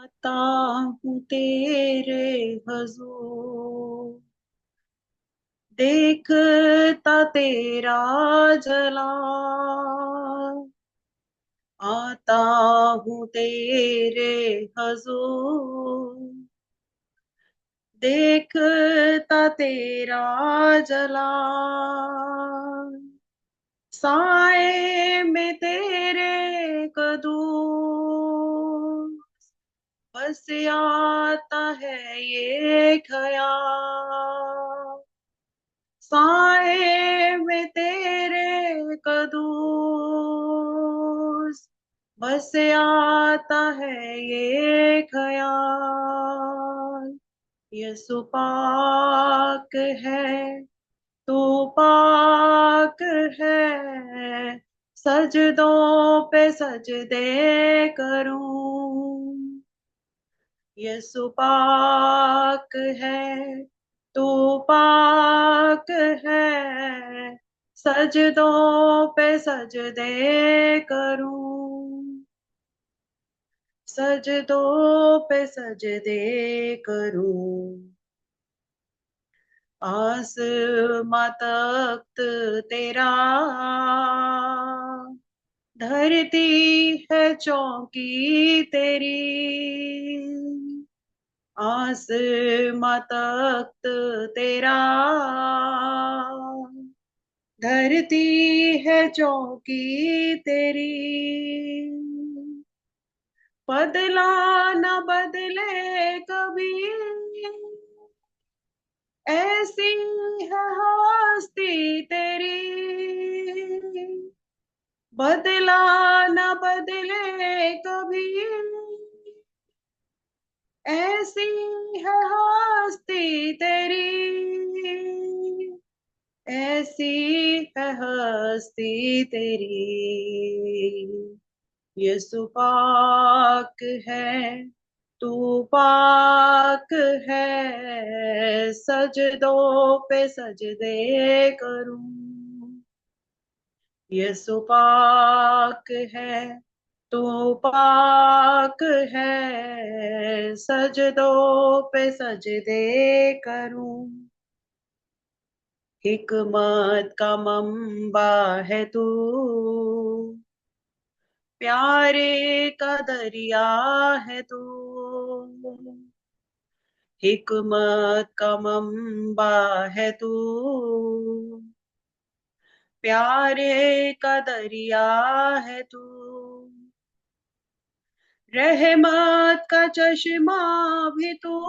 आता हूँ तेरे हजूर, देखता तेरा जलाल। आता हूँ तेरे हजूर, देखता तेरा जलाल। साए में तेरे कदम, बस आता है ये ख्याल। साए में तेरे कदूस, बस आता है ये ख्याल। यसु पाक है, तू पाक है, सजदों पे सजदे करूं। यसु पाक है, तू पाक है, सजदों पे सजदे करूं। सजदों पे सजदे करूं। आसमां तख्त तेरा, धरती है चौकी तेरी। आसमां तख्त तेरा, धरती है चौकी तेरी। बदला न बदले कभी, ऐसी है हस्ती तेरी। बदला न बदले कभी, ऐसी है हस्ती तेरी। ऐसी है हस्ती तेरी। यसु पाक है, तू पाक है, सजदों पे सजदे करूं। यसु पाक है, तू पाक है, सजदों पे सजदे करूं। हिकमत का मंबा है तू, प्यारे का दरिया है तू। हिकमत का मंबा है तू, प्यारे का दरिया है तू। रहमत का चश्मा भी तू,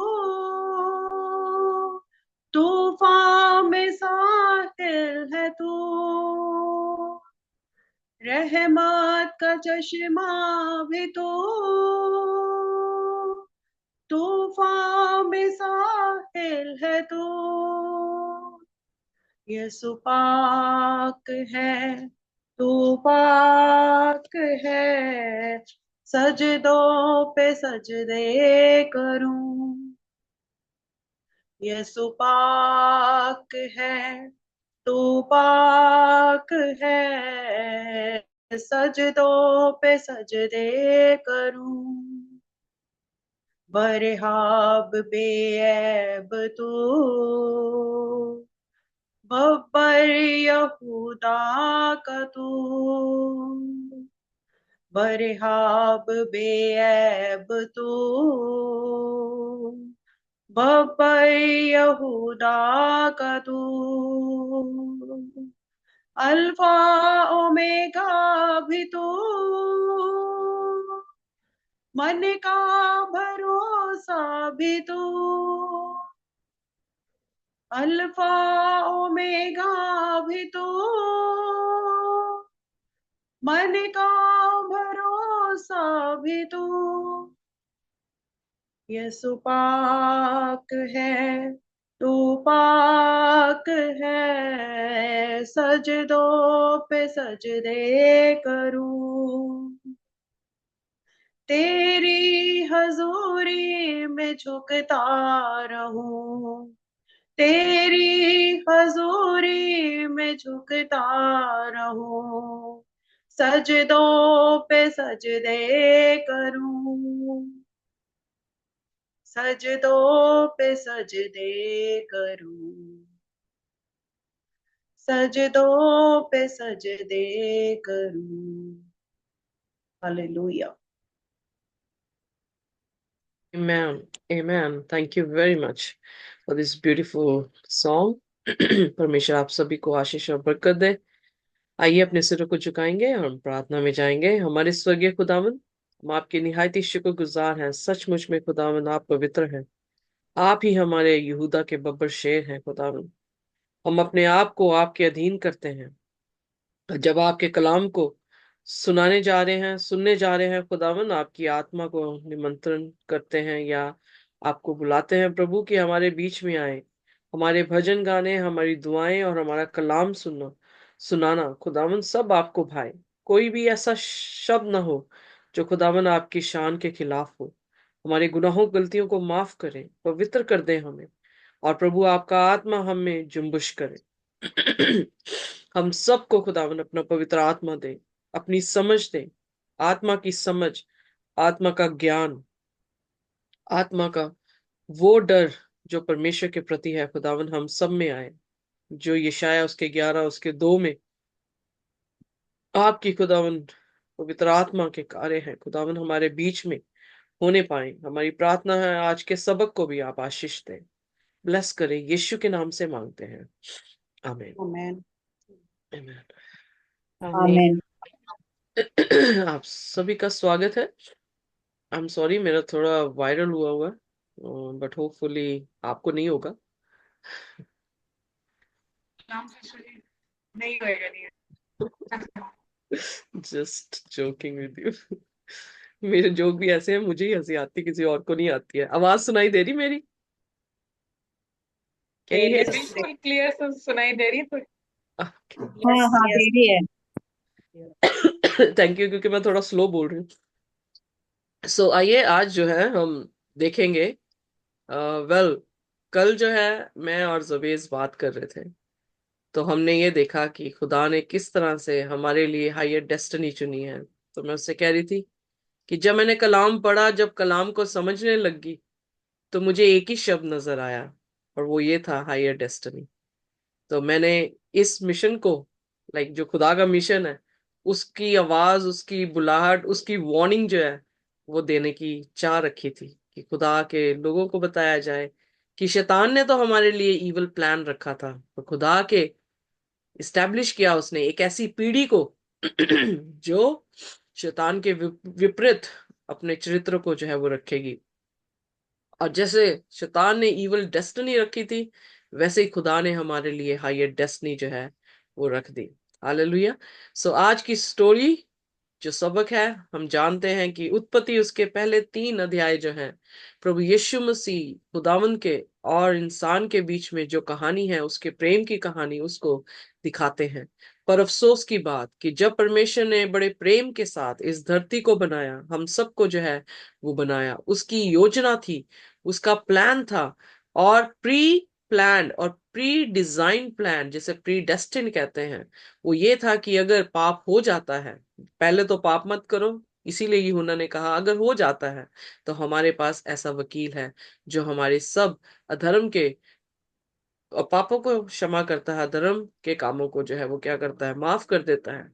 तूफान में साहिल है तू। रहमत का चश्मा भी तू, तूफान में साहिल है तू। यसु पाक है, तू पाक है, सजदों पे सजदे करूं। यसु पाक है, तू पाक है, सजदों पे सजदे करूं। बरहाब बेऐब तू, बब्बर यहूदा का तू। बरहाब बेऐब तू, बब्बर यहूदा का तू। अल्फा ओमेगा भी तू, मन का भरोसा भी तू। अल्फा ओमेगा भी तू, मन का भरोसा भी तू। यसु पाक है, तू पाक है, सजदों पे सजदे करूं। तेरी हजूरी में झुकता रहूं। तेरी हजूरी में झुकता रहूं। सजदों पे सजदे करूं। सजदों पे सजदे करूं, सजदों पे सजदे करूं। Hallelujah. Amen. Amen. Thank you very much for this beautiful song. परमेश्वर आप सभी को आशीष और बरकत दे। आइए अपने सिरों को झुकाएंगे और हम प्रार्थना में जाएंगे। हमारे स्वर्गीय खुदावन, हम आपके निहायती शुक्रगुजार हैं। सचमुच में खुदावन आप पवित्र हैं। आप ही हमारे यहूदा के बब्बर शेर हैं खुदावन। हम अपने आप को आपके अधीन करते हैं। जब आपके कलाम को सुनाने जा रहे हैं, सुनने जा रहे हैं खुदावन, आपकी आत्मा को निमंत्रण करते हैं या आपको बुलाते हैं प्रभु कि हमारे बीच में आए। हमारे भजन गाने, हमारी दुआएं और हमारा कलाम सुनाना खुदावन सब आपको भाए। कोई भी ऐसा शब्द ना हो जो खुदावन आपकी शान के खिलाफ हो। हमारे गुनाहों गलतियों को माफ करें, पवित्र कर दें हमें, और प्रभु आपका आत्मा हम में जुम्बिश करे। हम सबको खुदावन अपना पवित्र आत्मा दे, अपनी समझ दे, आत्मा की समझ, आत्मा का ज्ञान, आत्मा का वो डर जो परमेश्वर के प्रति है खुदावन हम सब में आए। जो यशाया उसके 11 उसके 2 में आपकी खुदावन पवित्र आत्मा के कार्य हैं खुदावन हमारे बीच में होने पाए। हमारी प्रार्थना है आज के सबक को भी आप आशीष दें, ब्लेस करें। यीशु के नाम से मांगते हैं, आमीन। आमेन। आमीन। आमेन। आप सभी का स्वागत है। आई एम सॉरी, मेरा थोड़ा वायरल हुआ है, बट होपफुली आपको नहीं होगा। नहीं होएगा, नहीं। Just joking with you. मेरे जोक भी ऐसे हैं, मुझे ही हंसी आती, किसी और को नहीं आती है। आवाज सुनाई दे रही मेरी? Can you here? बिल्कुल क्लियर से सुनाई दे रही है तो। हाँ हाँ दे रही है। थैंक यू, क्योंकि मैं थोड़ा स्लो बोल रही हूँ। सो आइए आज जो है हम देखेंगे। वेल, कल जो है मैं और जबेज बात कर रहे थे, तो हमने ये देखा कि खुदा ने किस तरह से हमारे लिए हायर डेस्टिनी चुनी है। तो मैं उससे कह रही थी कि जब मैंने कलाम पढ़ा, जब कलाम को समझने लगी, तो मुझे एक ही शब्द नजर आया, और वो ये था हायर डेस्टिनी। तो मैंने इस मिशन को, लाइक जो खुदा का मिशन है, उसकी आवाज, उसकी बुलाहट, उसकी वार्निंग जो है, वो देने की चाह रखी थी कि खुदा के लोगों को बताया जाए कि शैतान ने तो हमारे लिए इविल प्लान रखा था, पर खुदा के इस्टेब्लिश किया उसने एक ऐसी पीढ़ी को जो शैतान के विपरीत अपने चरित्र को जो है वो रखेगी। और जैसे शैतान ने इविल डेस्टिनी रखी थी, वैसे ही खुदा ने हमारे लिए हायर डेस्टिनी जो है वो रख दी। हालेलुया। सो आज की स्टोरी, जो सबक है, हम जानते हैं कि उत्पत्ति उसके पहले 3 अध्याय जो हैं, प्रभु यीशु मसीह खुदावंद के और इंसान के बीच में जो कहानी है, उसके प्रेम की कहानी, उसको दिखाते हैं। पर अफसोस की बात कि जब परमेश्वर ने बड़े प्रेम के साथ इस धरती को बनाया, हम सबको जो है वो बनाया, उसकी योजना थी, उसका प्लान था, और प्री प्लान और प्री डिजाइन प्लान, जिसे प्री डेस्टिन कहते हैं, वो ये था कि अगर पाप हो जाता है, पहले तो पाप मत करो, इसीलिए यूहन्ना ने कहा अगर हो जाता है तो हमारे पास ऐसा वकील है जो हमारे सब अधर्म के और पापों को क्षमा करता है, धर्म के कामों को जो है वो क्या करता है, माफ कर देता है।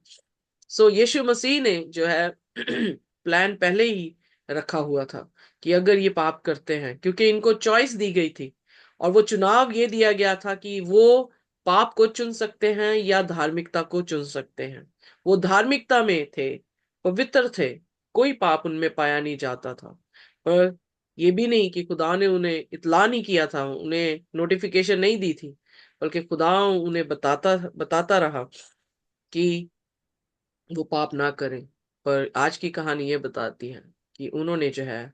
सो यीशु मसीह ने जो है प्लान पहले ही रखा हुआ था कि अगर ये पाप करते हैं, क्योंकि इनको चॉइस दी गई थी, और वो चुनाव ये दिया गया था कि वो पाप को चुन सकते हैं या धार्मिकता को चुन सकते हैं। वो धार्मिकता में थे, पवित्र थे, कोई पाप उनमें पाया नहीं जाता था। पर ये भी नहीं कि खुदा ने उन्हें इतला नहीं किया था, उन्हें नोटिफिकेशन नहीं दी थी, बल्कि खुदा उन्हें बताता बताता रहा कि वो पाप ना करें। पर आज की कहानी ये बताती है कि उन्होंने जो है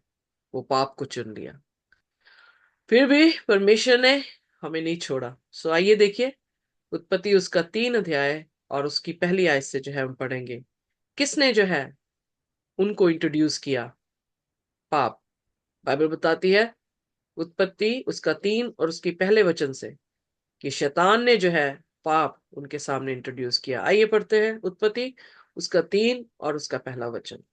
वो पाप को चुन लिया। फिर भी परमेश्वर ने हमें नहीं छोड़ा। सो आइए देखिए उत्पत्ति उसका 3 अध्याय और उसकी पहली आयत से जो है हम पढ़ेंगे। किसने जो है उनको इंट्रोड्यूस किया? पाप। बाइबल बताती है उत्पत्ति उसका 3 और उसकी पहले वचन से कि शैतान ने जो है पाप उनके सामने इंट्रोड्यूस किया। आइए पढ़ते हैं उत्पत्ति उसका 3 और उसका पहला वचन।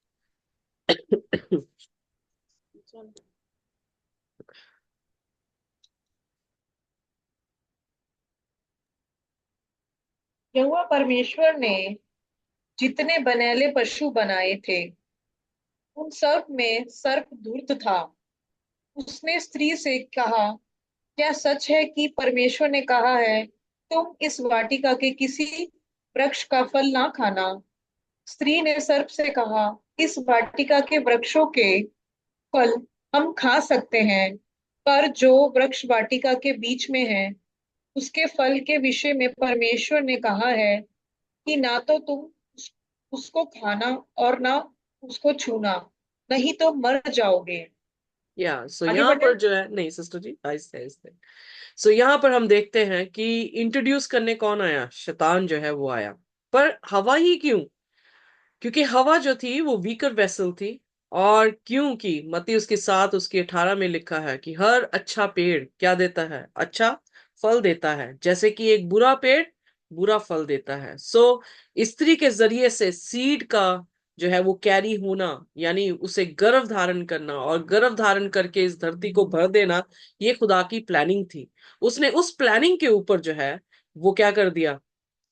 यहोवा परमेश्वर ने जितने बनेले पशु बनाए थे उन सब में सर्प धूर्त था। उसने स्त्री से कहा, क्या सच है कि परमेश्वर ने कहा है, तुम इस वाटिका के किसी वृक्ष का फल ना खाना? स्त्री ने सर्प से कहा, इस वाटिका के वृक्षों के फल हम खा सकते हैं, पर जो वृक्ष वाटिका के बीच में है उसके फल के विषय में परमेश्वर ने कहा है कि ना तो तुम उसको खाना और ना उसको छूना, नहीं तो मर जाओगे। या सो आगे यहाँ बढ़े। पर जो है, नहीं सिस्टर जी, आहिस्ते आहिस्ते। सो यहाँ पर हम देखते हैं कि इंट्रोड्यूस करने कौन आया? शैतान जो है वो आया। पर हवा ही क्यों? क्योंकि हवा जो थी वो वीकर वेसल थी। और क्योंकि मत्ती उसके 7 उसके 18 में लिखा है कि हर अच्छा पेड़ क्या देता है? अच्छा फल देता है, जैसे कि एक बुरा पेड़ बुरा फल देता है। सो स्त्री के जरिए से सीड का जो है वो कैरी होना, यानी उसे गर्भ धारण करना और गर्भ धारण करके इस धरती को भर देना, ये खुदा की प्लानिंग थी। उसने उस प्लानिंग के ऊपर जो है वो क्या कर दिया?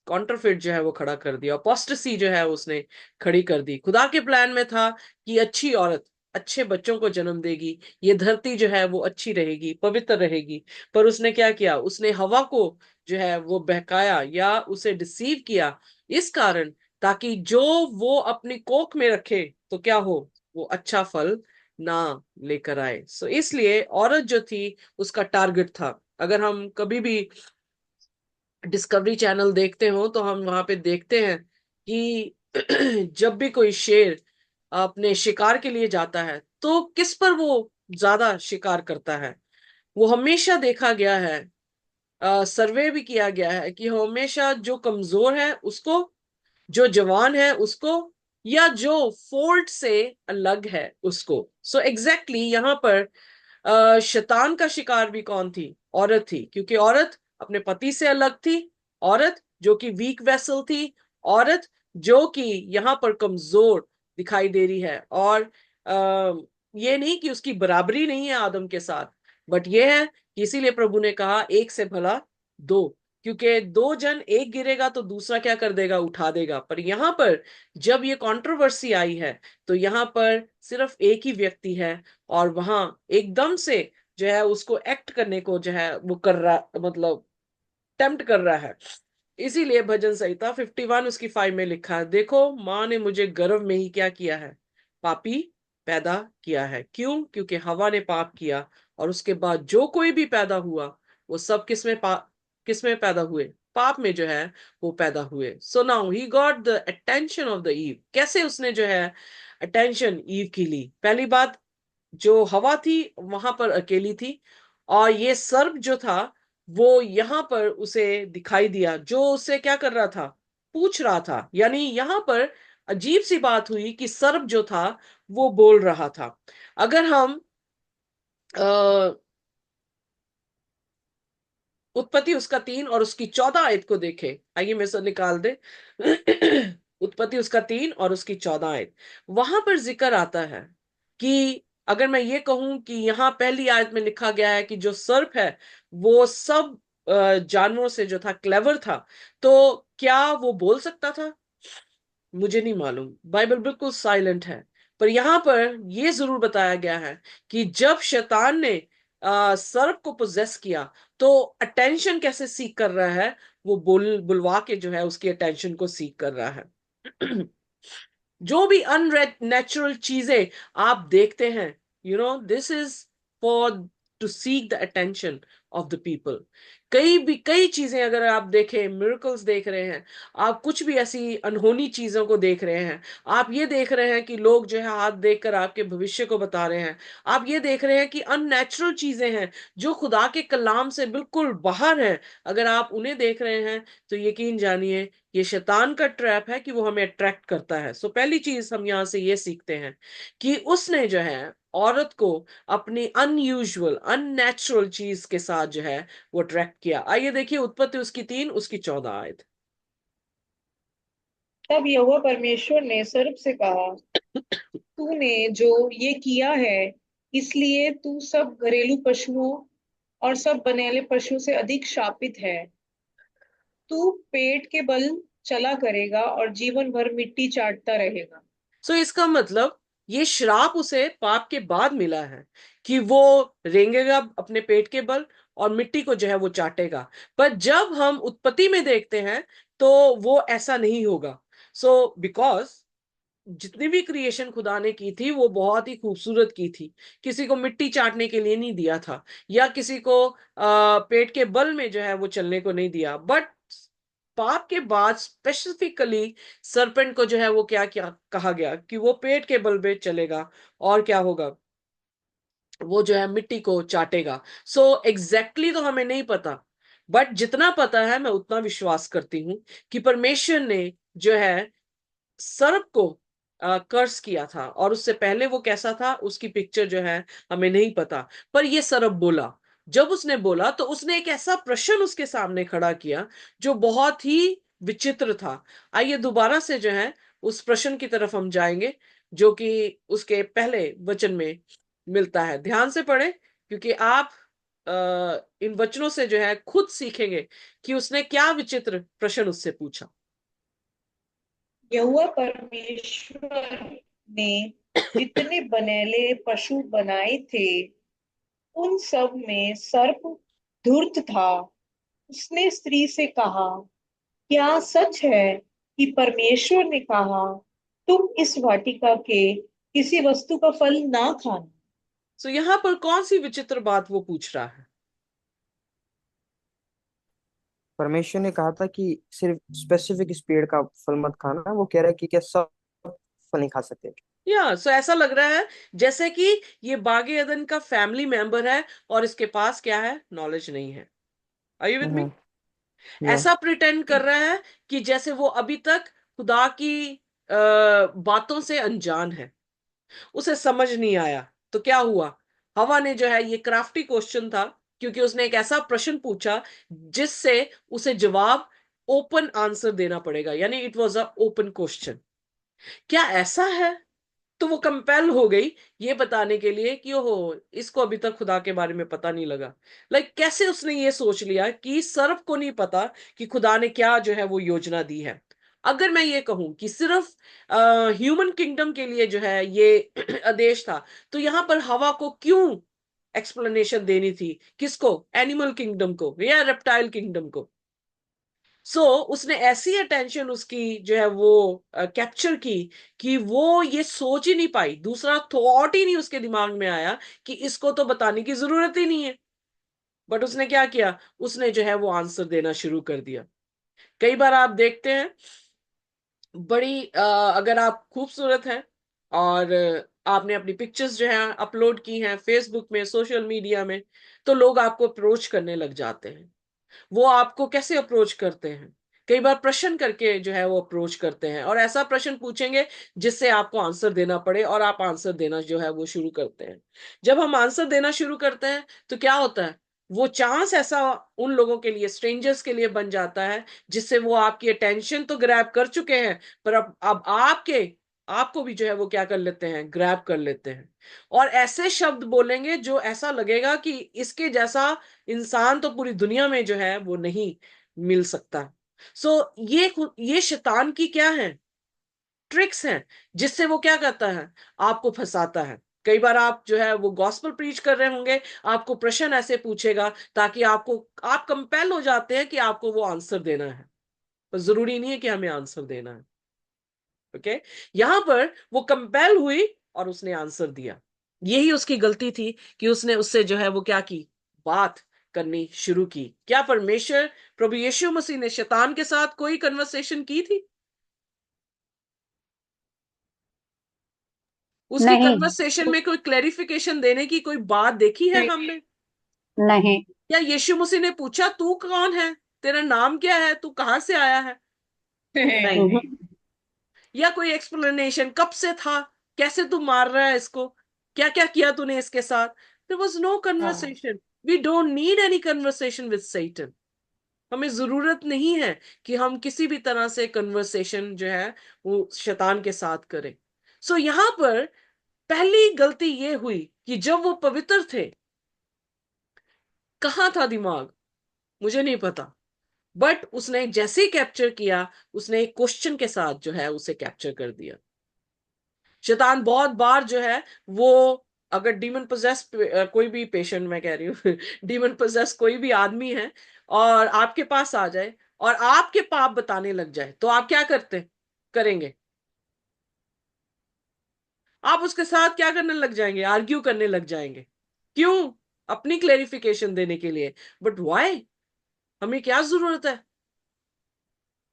कॉन्ट्रफिट जो है वो खड़ा कर दिया, अपोस्टेसी जो है उसने खड़ी कर दी। खुदा के प्लान में था कि अच्छी औरत अच्छे बच्चों को जन्म देगी, ये धरती जो है वो अच्छी रहेगी, पवित्र रहेगी। पर उसने क्या किया? उसने हवा को जो है वो बहकाया या उसे डिसीव किया, इस कारण ताकि जो वो अपनी कोख में रखे तो क्या हो? वो अच्छा फल ना लेकर आए। सो इसलिए औरत जो थी उसका टारगेट था। अगर हम कभी भी डिस्कवरी चैनल देखते हो तो हम वहां पे देखते हैं कि जब भी कोई शेर अपने शिकार के लिए जाता है तो किस पर वो ज्यादा शिकार करता है? वो हमेशा देखा गया है, सर्वे भी किया गया है कि हमेशा जो कमजोर है उसको, जो जवान है उसको, या जो फोल्ट से अलग है उसको। सो एग्जैक्टली यहाँ पर शैतान का शिकार भी कौन थी? औरत थी, क्योंकि औरत अपने पति से अलग थी, औरत जो कि वीक वेसल थी, औरत जो कि यहाँ पर कमजोर दिखाई दे रही है। और ये नहीं कि उसकी बराबरी नहीं है आदम के साथ, बट ये है कि इसीलिए प्रभु ने कहा एक से भला दो, क्योंकि दो जन, एक गिरेगा तो दूसरा क्या कर देगा? उठा देगा। पर यहाँ पर जब ये कंट्रोवर्सी आई है तो यहाँ पर सिर्फ एक ही व्यक्ति है, और वहां एकदम से जो है उसको एक्ट करने को जो है वो कर रहा, मतलब टेम्प्ट कर रहा है। इसीलिए भजन संहिता 51 उसकी 5 में लिखा है, देखो माँ ने मुझे गर्भ में ही क्या किया है? पापी पैदा किया है। क्यों? क्योंकि हवा ने पाप किया, और उसके बाद जो कोई भी पैदा हुआ वो सब किस में पैदा हुए? पाप में जो है वो पैदा हुए। So now he got the attention of the eve. कैसे उसने जो है अटेंशन ईव की ली? पहली बात, जो हवा थी वहां पर अकेली थी, और ये सर्प जो था वो यहां पर उसे दिखाई दिया, जो उसे क्या कर रहा था? पूछ रहा था। यानी यहां पर अजीब सी बात हुई कि सर्प जो था वो बोल रहा था। अगर हम उत्पत्ति उसका 3 और उसकी 14 आयत को देखें, आइए मैं से निकाल दे। उत्पत्ति उसका 3 और उसकी 14 आयत, वहां पर जिक्र आता है कि अगर मैं ये कहूं कि यहाँ पहली आयत में लिखा गया है कि जो सर्प है वो सब जानवरों से जो था क्लेवर था, तो क्या वो बोल सकता था? मुझे नहीं मालूम, बाइबल बिल्कुल साइलेंट है। पर यहाँ पर यह जरूर बताया गया है कि जब शैतान ने सर्प को पोजेस किया तो अटेंशन कैसे सीख कर रहा है? वो बुलवा के जो है उसकी अटेंशन को सीख कर रहा है। जो भी अननेचुरल चीजें आप देखते हैं, this is for to seek the attention of the people. कई चीजें अगर आप देखें, मिरेकल्स देख रहे हैं, आप कुछ भी ऐसी अनहोनी चीजों को देख रहे हैं, आप ये देख रहे हैं कि लोग जो है हाथ देखकर आपके भविष्य को बता रहे हैं, आप ये देख रहे हैं कि अननेचुरल चीजें हैं जो खुदा के कलाम से बिल्कुल बाहर हैं, अगर आप उन्हें देख रहे हैं तो यकीन जानिए ये शैतान का ट्रैप है कि वो हमें अट्रैक्ट करता है। सो पहली चीज हम यहां से ये सीखते हैं कि उसने जो है औरत को अपनी अनयूजुअल अननेचुरल चीज के साथ जो है वो अट्रैक्ट किया। आइए देखिए उत्पत्ति उसकी 3 उसकी 14 आयत। तब यहोवा परमेश्वर ने सर्प से कहा, तूने जो ये किया है इसलिए तू सब घरेलू पशुओं और सब बनेले पशु से अधिक शापित है। तू पेट के बल चला करेगा और जीवन भर मिट्टी चाटता रहेगा। सो इसका मतलब ये श्राप उसे पाप के बाद मिला है कि वो रेंगेगा अपने पेट के बल और मिट्टी को जो है वो चाटेगा। पर जब हम उत्पत्ति में देखते हैं तो वो ऐसा नहीं होगा। सो बिकॉज जितनी भी क्रिएशन खुदा ने की थी वो बहुत ही खूबसूरत की थी। किसी को मिट्टी चाटने के लिए नहीं दिया था, या किसी को पेट के बल में जो है वो चलने को नहीं दिया। बट पाप के बाद स्पेसिफिकली सरपेंट को जो है वो क्या क्या कहा गया कि वो पेट के बल पे चलेगा और क्या होगा, वो जो है मिट्टी को चाटेगा। सो एग्जैक्टली तो हमें नहीं पता, बट जितना पता है मैं उतना विश्वास करती हूँ कि परमेश्वर ने जो है सर्प को कर्स किया था, और उससे पहले वो कैसा था उसकी पिक्चर जो है हमें नहीं पता। पर ये सर्प बोला, जब उसने बोला तो उसने एक ऐसा प्रश्न उसके सामने खड़ा किया जो बहुत ही विचित्र था। आइए दोबारा से जो है उस प्रश्न की तरफ हम जाएंगे, जो कि उसके पहले वचन में मिलता है। ध्यान से पढ़े, क्योंकि आप इन वचनों से जो है खुद सीखेंगे कि उसने क्या विचित्र प्रश्न उससे पूछा। यहोवा परमेश्वर ने जितने बनेले पशु बनाए थे उन सब में सर्प धूर्त था। उसने स्त्री से कहा, क्या सच है कि परमेश्वर ने कहा, तुम इस वाटिका के किसी वस्तु का फल ना खाना? सो यहां पर कौन सी विचित्र बात वो पूछ रहा है? परमेश्वर ने कहा था कि सिर्फ स्पेसिफिक इस पेड़ का फल मत खाना, वो कह रहा है कि क्या सब फल नहीं खा सकते। या सो ऐसा लग रहा है जैसे कि ये बागे अदन का फैमिली मेंबर है और इसके पास क्या है, नॉलेज नहीं है। Are you with me? Hmm. या ऐसा प्रिटेंड कर रहा है कि जैसे वो अभी तक खुदा की बातों से अनजान है, उसे समझ नहीं आया। तो क्या हुआ, हवा ने जो है, ये क्राफ्टी क्वेश्चन था क्योंकि उसने एक ऐसा प्रश्न पूछा जिससे उसे जवाब ओपन आंसर देना पड़ेगा, यानी it was a open question. क्या ऐसा है? तो वो कंपेल हो गई ये बताने के लिए कि ओहो, इसको अभी तक खुदा के बारे में पता नहीं लगा। कैसे उसने ये सोच लिया कि सर्प को नहीं पता कि खुदा ने क्या जो है वो योजना दी है। अगर मैं ये कहूं कि सिर्फ ह्यूमन किंगडम के लिए जो है ये आदेश था, तो यहां पर हवा को क्यों एक्सप्लेनेशन देनी थी? किसको? एनिमल किंगडम को या रेप्टाइल किंगडम को? उसने ऐसी अटेंशन उसकी जो है वो कैप्चर की कि वो ये सोच ही नहीं पाई, दूसरा थॉट ही नहीं उसके दिमाग में आया कि इसको तो बताने की जरूरत ही नहीं है। बट उसने क्या किया, उसने जो है वो आंसर देना शुरू कर दिया। कई बार आप देखते हैं बड़ी अगर आप खूबसूरत हैं और आपने अपनी पिक्चर्स जो है अपलोड की हैं फेसबुक में, सोशल मीडिया में, तो लोग आपको अप्रोच करने लग जाते हैं। वो आपको कैसे अप्रोच करते हैं? कई बार प्रश्न करके जो है वो अप्रोच करते हैं, और ऐसा प्रश्न पूछेंगे जिससे आपको आंसर देना पड़े, और आप आंसर देना जो है वो शुरू करते हैं। जब हम आंसर देना शुरू करते हैं तो क्या होता है, वो चांस ऐसा उन लोगों के लिए, स्ट्रेंजर्स के लिए बन जाता है जिससे वो आपकी अटेंशन तो ग्रैब कर चुके हैं, पर अब आपको भी जो है वो क्या कर लेते हैं, ग्रैब कर लेते हैं। और ऐसे शब्द बोलेंगे जो ऐसा लगेगा कि इसके जैसा इंसान तो पूरी दुनिया में जो है वो नहीं मिल सकता। ये शैतान की क्या है, ट्रिक्स हैं, जिससे वो क्या करता है, आपको फंसाता है। कई बार आप जो है वो गॉस्पेल प्रीच कर रहे होंगे, आपको प्रश्न ऐसे पूछेगा ताकि आप कंपेल हो जाते हैं कि आपको वो आंसर देना है, पर जरूरी नहीं है कि हमें आंसर देना है। ओके, यहां पर वो कंपेल हुई और उसने आंसर दिया। यही उसकी गलती थी कि उसने उससे जो है वो क्या की, बात करनी शुरू की। क्या परमेश्वर प्रभु यीशु मसीह ने शैतान के साथ कोई कन्वर्सेशन की थी? उसकी नहीं। कन्वर्सेशन में कोई क्लेरिफिकेशन देने की कोई बात देखी है हमने? नहीं। या यीशु मसीह ने पूछा तू कौन है, तेरा नाम क्या है, तू कहां से आया है? नहीं। हम्म। या कोई एक्सप्लेनेशन कब से था, कैसे तू मार रहा है इसको, क्या क्या किया तूने इसके साथ? देयर वाज नो हाँ। Conversation. We don't need any conversation with Satan. हमें जरूरत नहीं है कि हम किसी भी तरह से कन्वर्सेशन जो है वो शैतान के साथ करें। यहां पर पहली गलती ये हुई कि जब वो पवित्र थे, कहाँ था दिमाग मुझे नहीं पता, बट उसने जैसे ही कैप्चर किया, उसने एक क्वेश्चन के साथ जो है उसे कैप्चर कर दिया। शैतान बहुत बार जो है वो, अगर डीमन पोजेस कोई भी पेशेंट, मैं कह रही हूँ डीमन पोजेस कोई भी आदमी है और आपके पास आ जाए और आपके पाप बताने लग जाए, तो आप क्या करेंगे? आप उसके साथ क्या करने लग जाएंगे? आर्ग्यू करने लग जाएंगे। क्यों? अपनी क्लेरिफिकेशन देने के लिए। But why? हमें क्या जरूरत है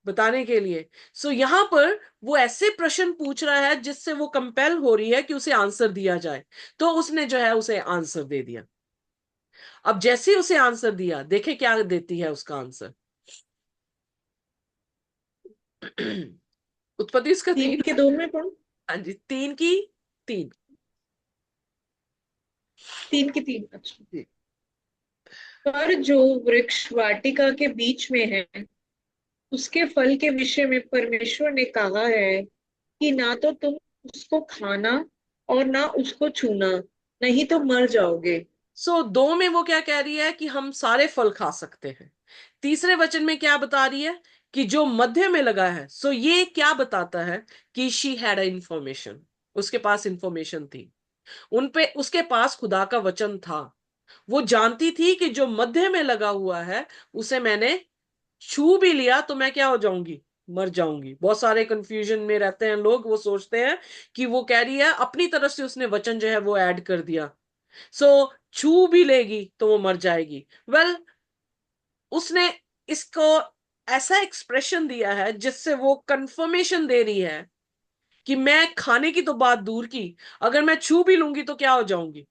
बताने के लिए? सो यहां पर वो ऐसे प्रश्न पूछ रहा है जिससे वो कंपेल हो रही है कि उसे आंसर दिया जाए, तो उसने जो है उसे आंसर दे दिया। अब जैसे ही उसे आंसर दिया, देखे क्या देती है उसका आंसर। उत्पत्ति इसका 3 के 2 में पढ़ो। हाँ जी, 3 की 3। 3 की 3, अच्छा। जी। पर जो वृक्ष वाटिका के बीच में है, उसके फल के विषय में परमेश्वर ने कहा है कि ना तो तुम उसको खाना और ना उसको छूना, नहीं तो मर जाओगे। सो 2 में वो क्या कह रही है कि हम सारे फल खा सकते हैं। तीसरे वचन में क्या बता रही है कि जो मध्य में लगा है, सो ये क्या बताता है कि शी हैड अ इंफॉर्मेशन, उसके पास इंफॉर्मेशन थी, उन पे उसके पास खुदा का वचन था। वो जानती थी कि जो मध्य में लगा हुआ है उसे मैंने छू भी लिया तो मैं क्या हो जाऊंगी? मर जाऊंगी। बहुत सारे कंफ्यूजन में रहते हैं लोग, वो सोचते हैं कि वो कह रही है अपनी तरफ से उसने वचन जो है वो ऐड कर दिया, सो छू भी लेगी तो वो मर जाएगी। वेल, उसने इसको ऐसा एक्सप्रेशन दिया है जिससे वो कंफर्मेशन दे रही है कि मैं खाने की तो बात दूर की, अगर मैं छू भी लूंगी तो क्या हो जाऊंगी?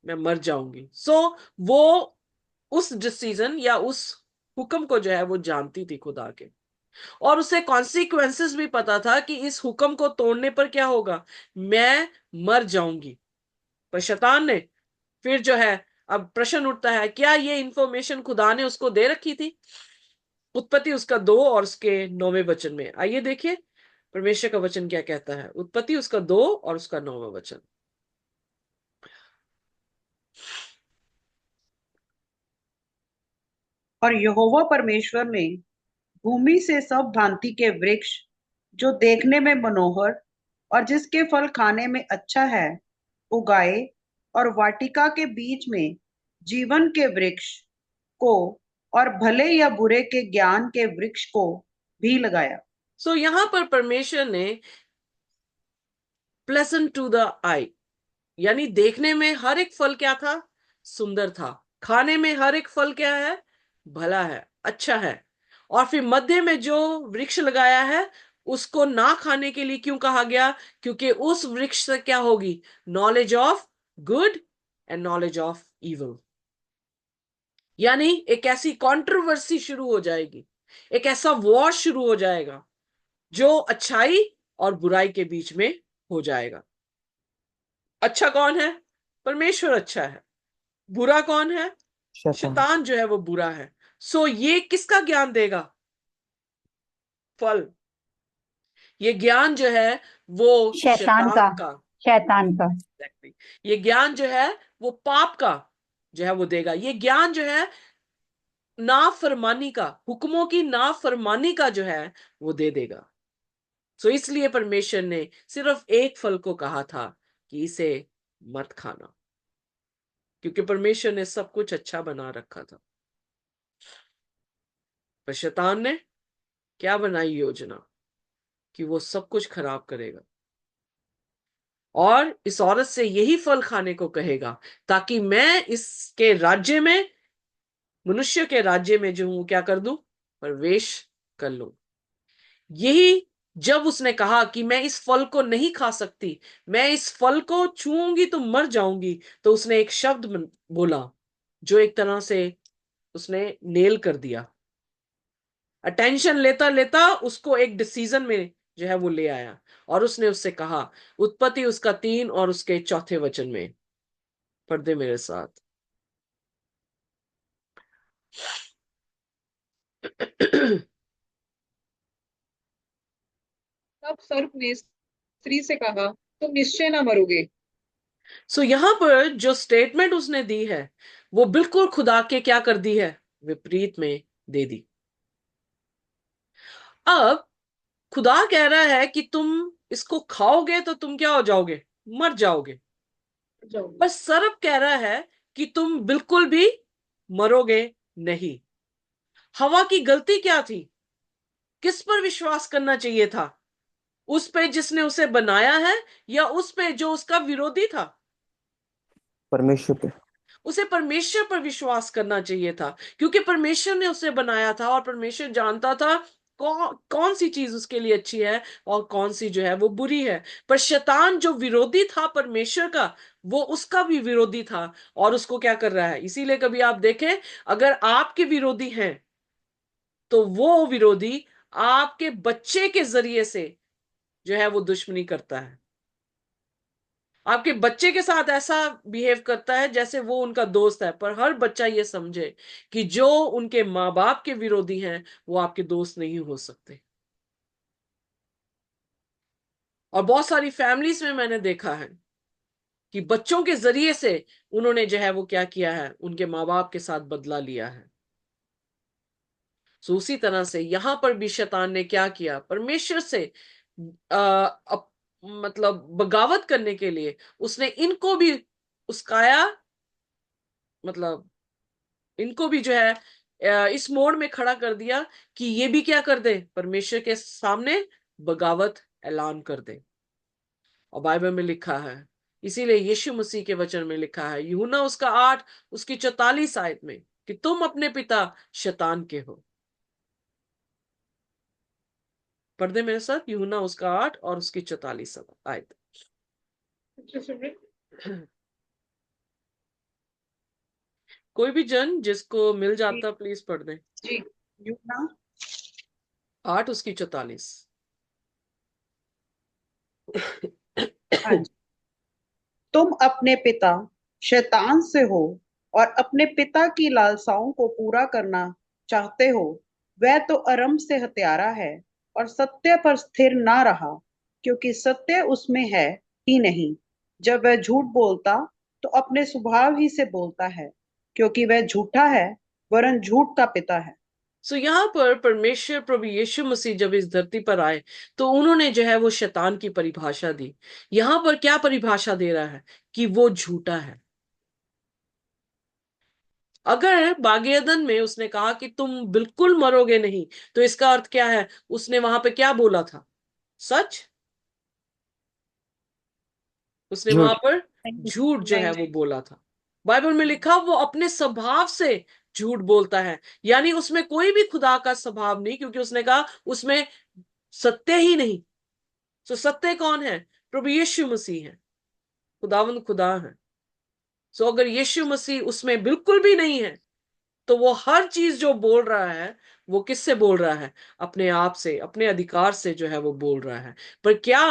मैं मर जाऊंगी। सो वो उस डिसीजन या उस हुक्म को जो है वो जानती थी खुदा के, और उसे कॉन्सिक्वेंसेस भी पता था कि इस हुक्म को तोड़ने पर क्या होगा, मैं मर जाऊंगी। पर शैतान ने फिर जो है, अब प्रश्न उठता है, क्या ये इंफॉर्मेशन खुदा ने उसको दे रखी थी? उत्पत्ति उसका 2 और उसके 9वें वचन में आइए देखिए परमेश्वर का वचन क्या कहता है। उत्पत्ति उसका 2 और उसका 9वां वचन। और यहोवा परमेश्वर ने भूमि से सब भांति के वृक्ष जो देखने में मनोहर और जिसके फल खाने में अच्छा है उगाए, और वाटिका के बीच में जीवन के वृक्ष को और भले या बुरे के ज्ञान के वृक्ष को भी लगाया। सो यहां पर परमेश्वर ने प्लेजेंट टू द आई, यानी देखने में हर एक फल क्या था? सुंदर था। खाने में हर एक फल क्या है? भला है, अच्छा है। और फिर मध्य में जो वृक्ष लगाया है उसको ना खाने के लिए क्यों कहा गया? क्योंकि उस वृक्ष से क्या होगी? Knowledge of good and knowledge of evil. यानी एक ऐसी कंट्रोवर्सी शुरू हो जाएगी, एक ऐसा वॉर शुरू हो जाएगा जो अच्छाई और बुराई के बीच में हो जाएगा। अच्छा कौन है? परमेश्वर अच्छा है। बुरा कौन है? शैतान। शैतान जो है वो बुरा है। सो ये किसका ज्ञान देगा? फल। ये ज्ञान जो है वो शैतान का। शैतान का। शैतान का। Exactly. ये ज्ञान जो है वो पाप का जो है वो देगा। ये ज्ञान जो है नाफरमानी का, हुक्मों की नाफरमानी का जो है वो दे देगा। सो इसलिए परमेश्वर ने सिर्फ एक फल को कहा था कि इसे मत खाना, क्योंकि परमेश्वर ने सब कुछ अच्छा बना रखा था। पर शैतान ने क्या बनाई योजना कि वो सब कुछ खराब करेगा और इस औरत से यही फल खाने को कहेगा ताकि मैं इसके राज्य में, मनुष्य के राज्य में जो हूं क्या कर दूं? प्रवेश कर लूं। यही जब उसने कहा कि मैं इस फल को नहीं खा सकती, मैं इस फल को छूंगी तो मर जाऊंगी, तो उसने एक शब्द बोला जो एक तरह से उसने नेल कर दिया। अटेंशन लेता लेता उसको एक डिसीजन में जो है वो ले आया, और उसने उससे कहा, उत्पत्ति उसका 3 और उसके 4 वचन में पढ़ दे मेरे साथ। तब सर्प ने स्त्री से कहा, तुम निश्चय ना मरोगे। सो यहां पर जो स्टेटमेंट उसने दी है वो बिल्कुल खुदा के क्या कर दी है? विपरीत में दे दी। अब खुदा कह रहा है कि तुम इसको खाओगे तो तुम क्या हो जाओगे, मर जाओगे। पर सर्प कह रहा है कि तुम बिल्कुल भी मरोगे नहीं। हवा की गलती क्या थी? किस पर विश्वास करना चाहिए था? उस पे जिसने उसे बनाया है, या उस पे जो उसका विरोधी था? परमेश्वर पे। उसे परमेश्वर पर विश्वास करना चाहिए था, क्योंकि परमेश्वर ने उसे बनाया था और परमेश्वर जानता था कौन सी चीज उसके लिए अच्छी है और कौन सी जो है वो बुरी है। पर शैतान जो विरोधी था परमेश्वर का, वो उसका भी विरोधी था और उसको क्या कर रहा है। इसीलिए कभी आप देखें, अगर आपके विरोधी हैं तो वो विरोधी आपके बच्चे के जरिए से जो है वो दुश्मनी करता है। आपके बच्चे के साथ ऐसा बिहेव करता है जैसे वो उनका दोस्त है। पर हर बच्चा ये समझे कि जो उनके माँ बाप के विरोधी हैं वो आपके दोस्त नहीं हो सकते। और बहुत सारी फैमिलीज में मैंने देखा है कि बच्चों के जरिए से उन्होंने जो है वो क्या किया है, उनके माँ बाप के साथ बदला लिया है। सो उसी तरह से यहां पर भी शैतान ने क्या किया, परमेश्वर से मतलब बगावत करने के लिए उसने इनको भी उस्काया, मतलब इनको भी जो है इस मोड़ में खड़ा कर दिया कि ये भी क्या कर दे, परमेश्वर के सामने बगावत ऐलान कर दे। और बाइबल में लिखा है, इसीलिए यीशु मसीह के वचन में लिखा है, यूहन्ना उसका 8 उसकी 44 आयत में, कि तुम अपने पिता शैतान के हो। पढ़ दे मेरे साथ, यूहन्ना उसका 8 और उसकी 44 आयत। कोई भी जन जिसको मिल जाता प्लीज पढ़ दे। जी। यूहन्ना 8 उसकी 44। हाँ जी। तुम अपने पिता शैतान से हो और अपने पिता की लालसाओं को पूरा करना चाहते हो। वह तो आरंभ से हत्यारा है और सत्य पर स्थिर ना रहा, क्योंकि सत्य उसमें है ही नहीं। जब वह झूठ बोलता तो अपने स्वभाव ही से बोलता है, क्योंकि वह झूठा है, वरन झूठ का पिता है। सो यहाँ पर परमेश्वर प्रभु यीशु मसीह जब इस धरती पर आए तो उन्होंने जो है वो शैतान की परिभाषा दी। यहाँ पर क्या परिभाषा दे रहा है कि वो झूठा है। अगर बागे अदन में उसने कहा कि तुम बिल्कुल मरोगे नहीं, तो इसका अर्थ क्या है, उसने वहां पे क्या बोला था, सच? उसने वहां झूठ। पर नहीं, झूठ जो है नहीं, वो बोला था। बाइबल में लिखा वो अपने स्वभाव से झूठ बोलता है, यानी उसमें कोई भी खुदा का स्वभाव नहीं, क्योंकि उसने कहा उसमें सत्य ही नहीं। तो सत्य कौन है? प्रभु यीशु मसीह है, खुदावंद खुदा है। सो अगर यीशु मसीह उसमें बिल्कुल भी नहीं है, तो वो हर चीज जो बोल रहा है वो किससे बोल रहा है, अपने आप से, अपने अधिकार से जो है वो बोल रहा है। पर क्या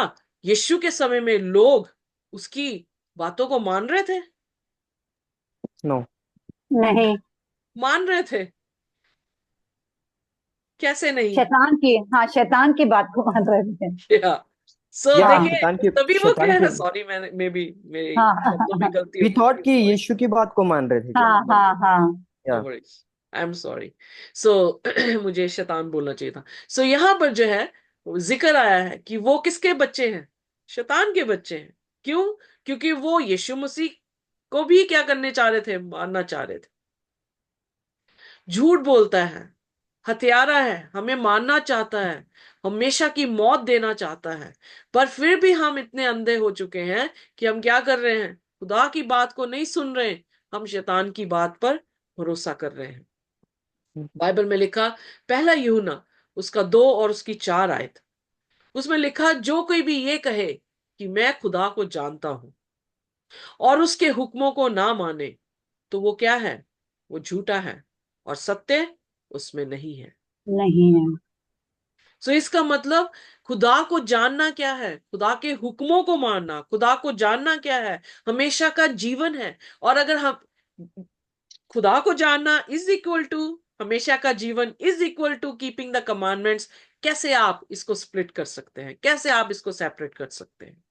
यीशु के समय में लोग उसकी बातों को मान रहे थे? नो। नहीं। मान रहे थे। कैसे नहीं? शैतान की, हाँ, शैतान की बात को मान रहे थे। या सो या हाँ देखिए, तभी वो शैतान कह की। रहे, सॉरी मैंने मे बी मेरी शब्दों में हाँ गलती वी होगी, थॉट कि यीशु की बात को मान रहे थे क्या? हाँ हाँ हाँ। नो या वरीज, आई एम सॉरी। सो मुझे शैतान बोलना चाहिए था। सो यहाँ पर जो है वो जिक्र आया है कि वो किसके बच्चे हैं, शैतान के बच्चे हैं। क्यों? क्योंकि वो यीशु मसीह को भी क्या करने चाह रहे थे, मारना चाह रहे थे। झूठ बोलता है, हत्यारा है, हमें मारना चाहता है, हमेशा की मौत देना चाहता है। पर फिर भी हम इतने अंधे हो चुके हैं कि हम क्या कर रहे हैं, खुदा की बात को नहीं सुन रहे, हम शैतान की बात पर भरोसा कर रहे हैं। बाइबल में लिखा, पहला यूहन्ना उसका 2 और उसकी 4 आयत, उसमें लिखा, जो कोई भी ये कहे कि मैं खुदा को जानता हूं और उसके हुक्मों को ना माने, तो वो क्या है, वो झूठा है और सत्य उसमें नहीं है। नहीं है। सो इसका मतलब खुदा को जानना क्या है, खुदा के हुक्मों को मानना। खुदा को जानना क्या है, हमेशा का जीवन है। और अगर हम खुदा को जानना इज इक्वल टू हमेशा का जीवन, is equal to keeping the commandments, कैसे आप इसको स्प्लिट कर सकते हैं, कैसे आप इसको सेपरेट कर सकते हैं?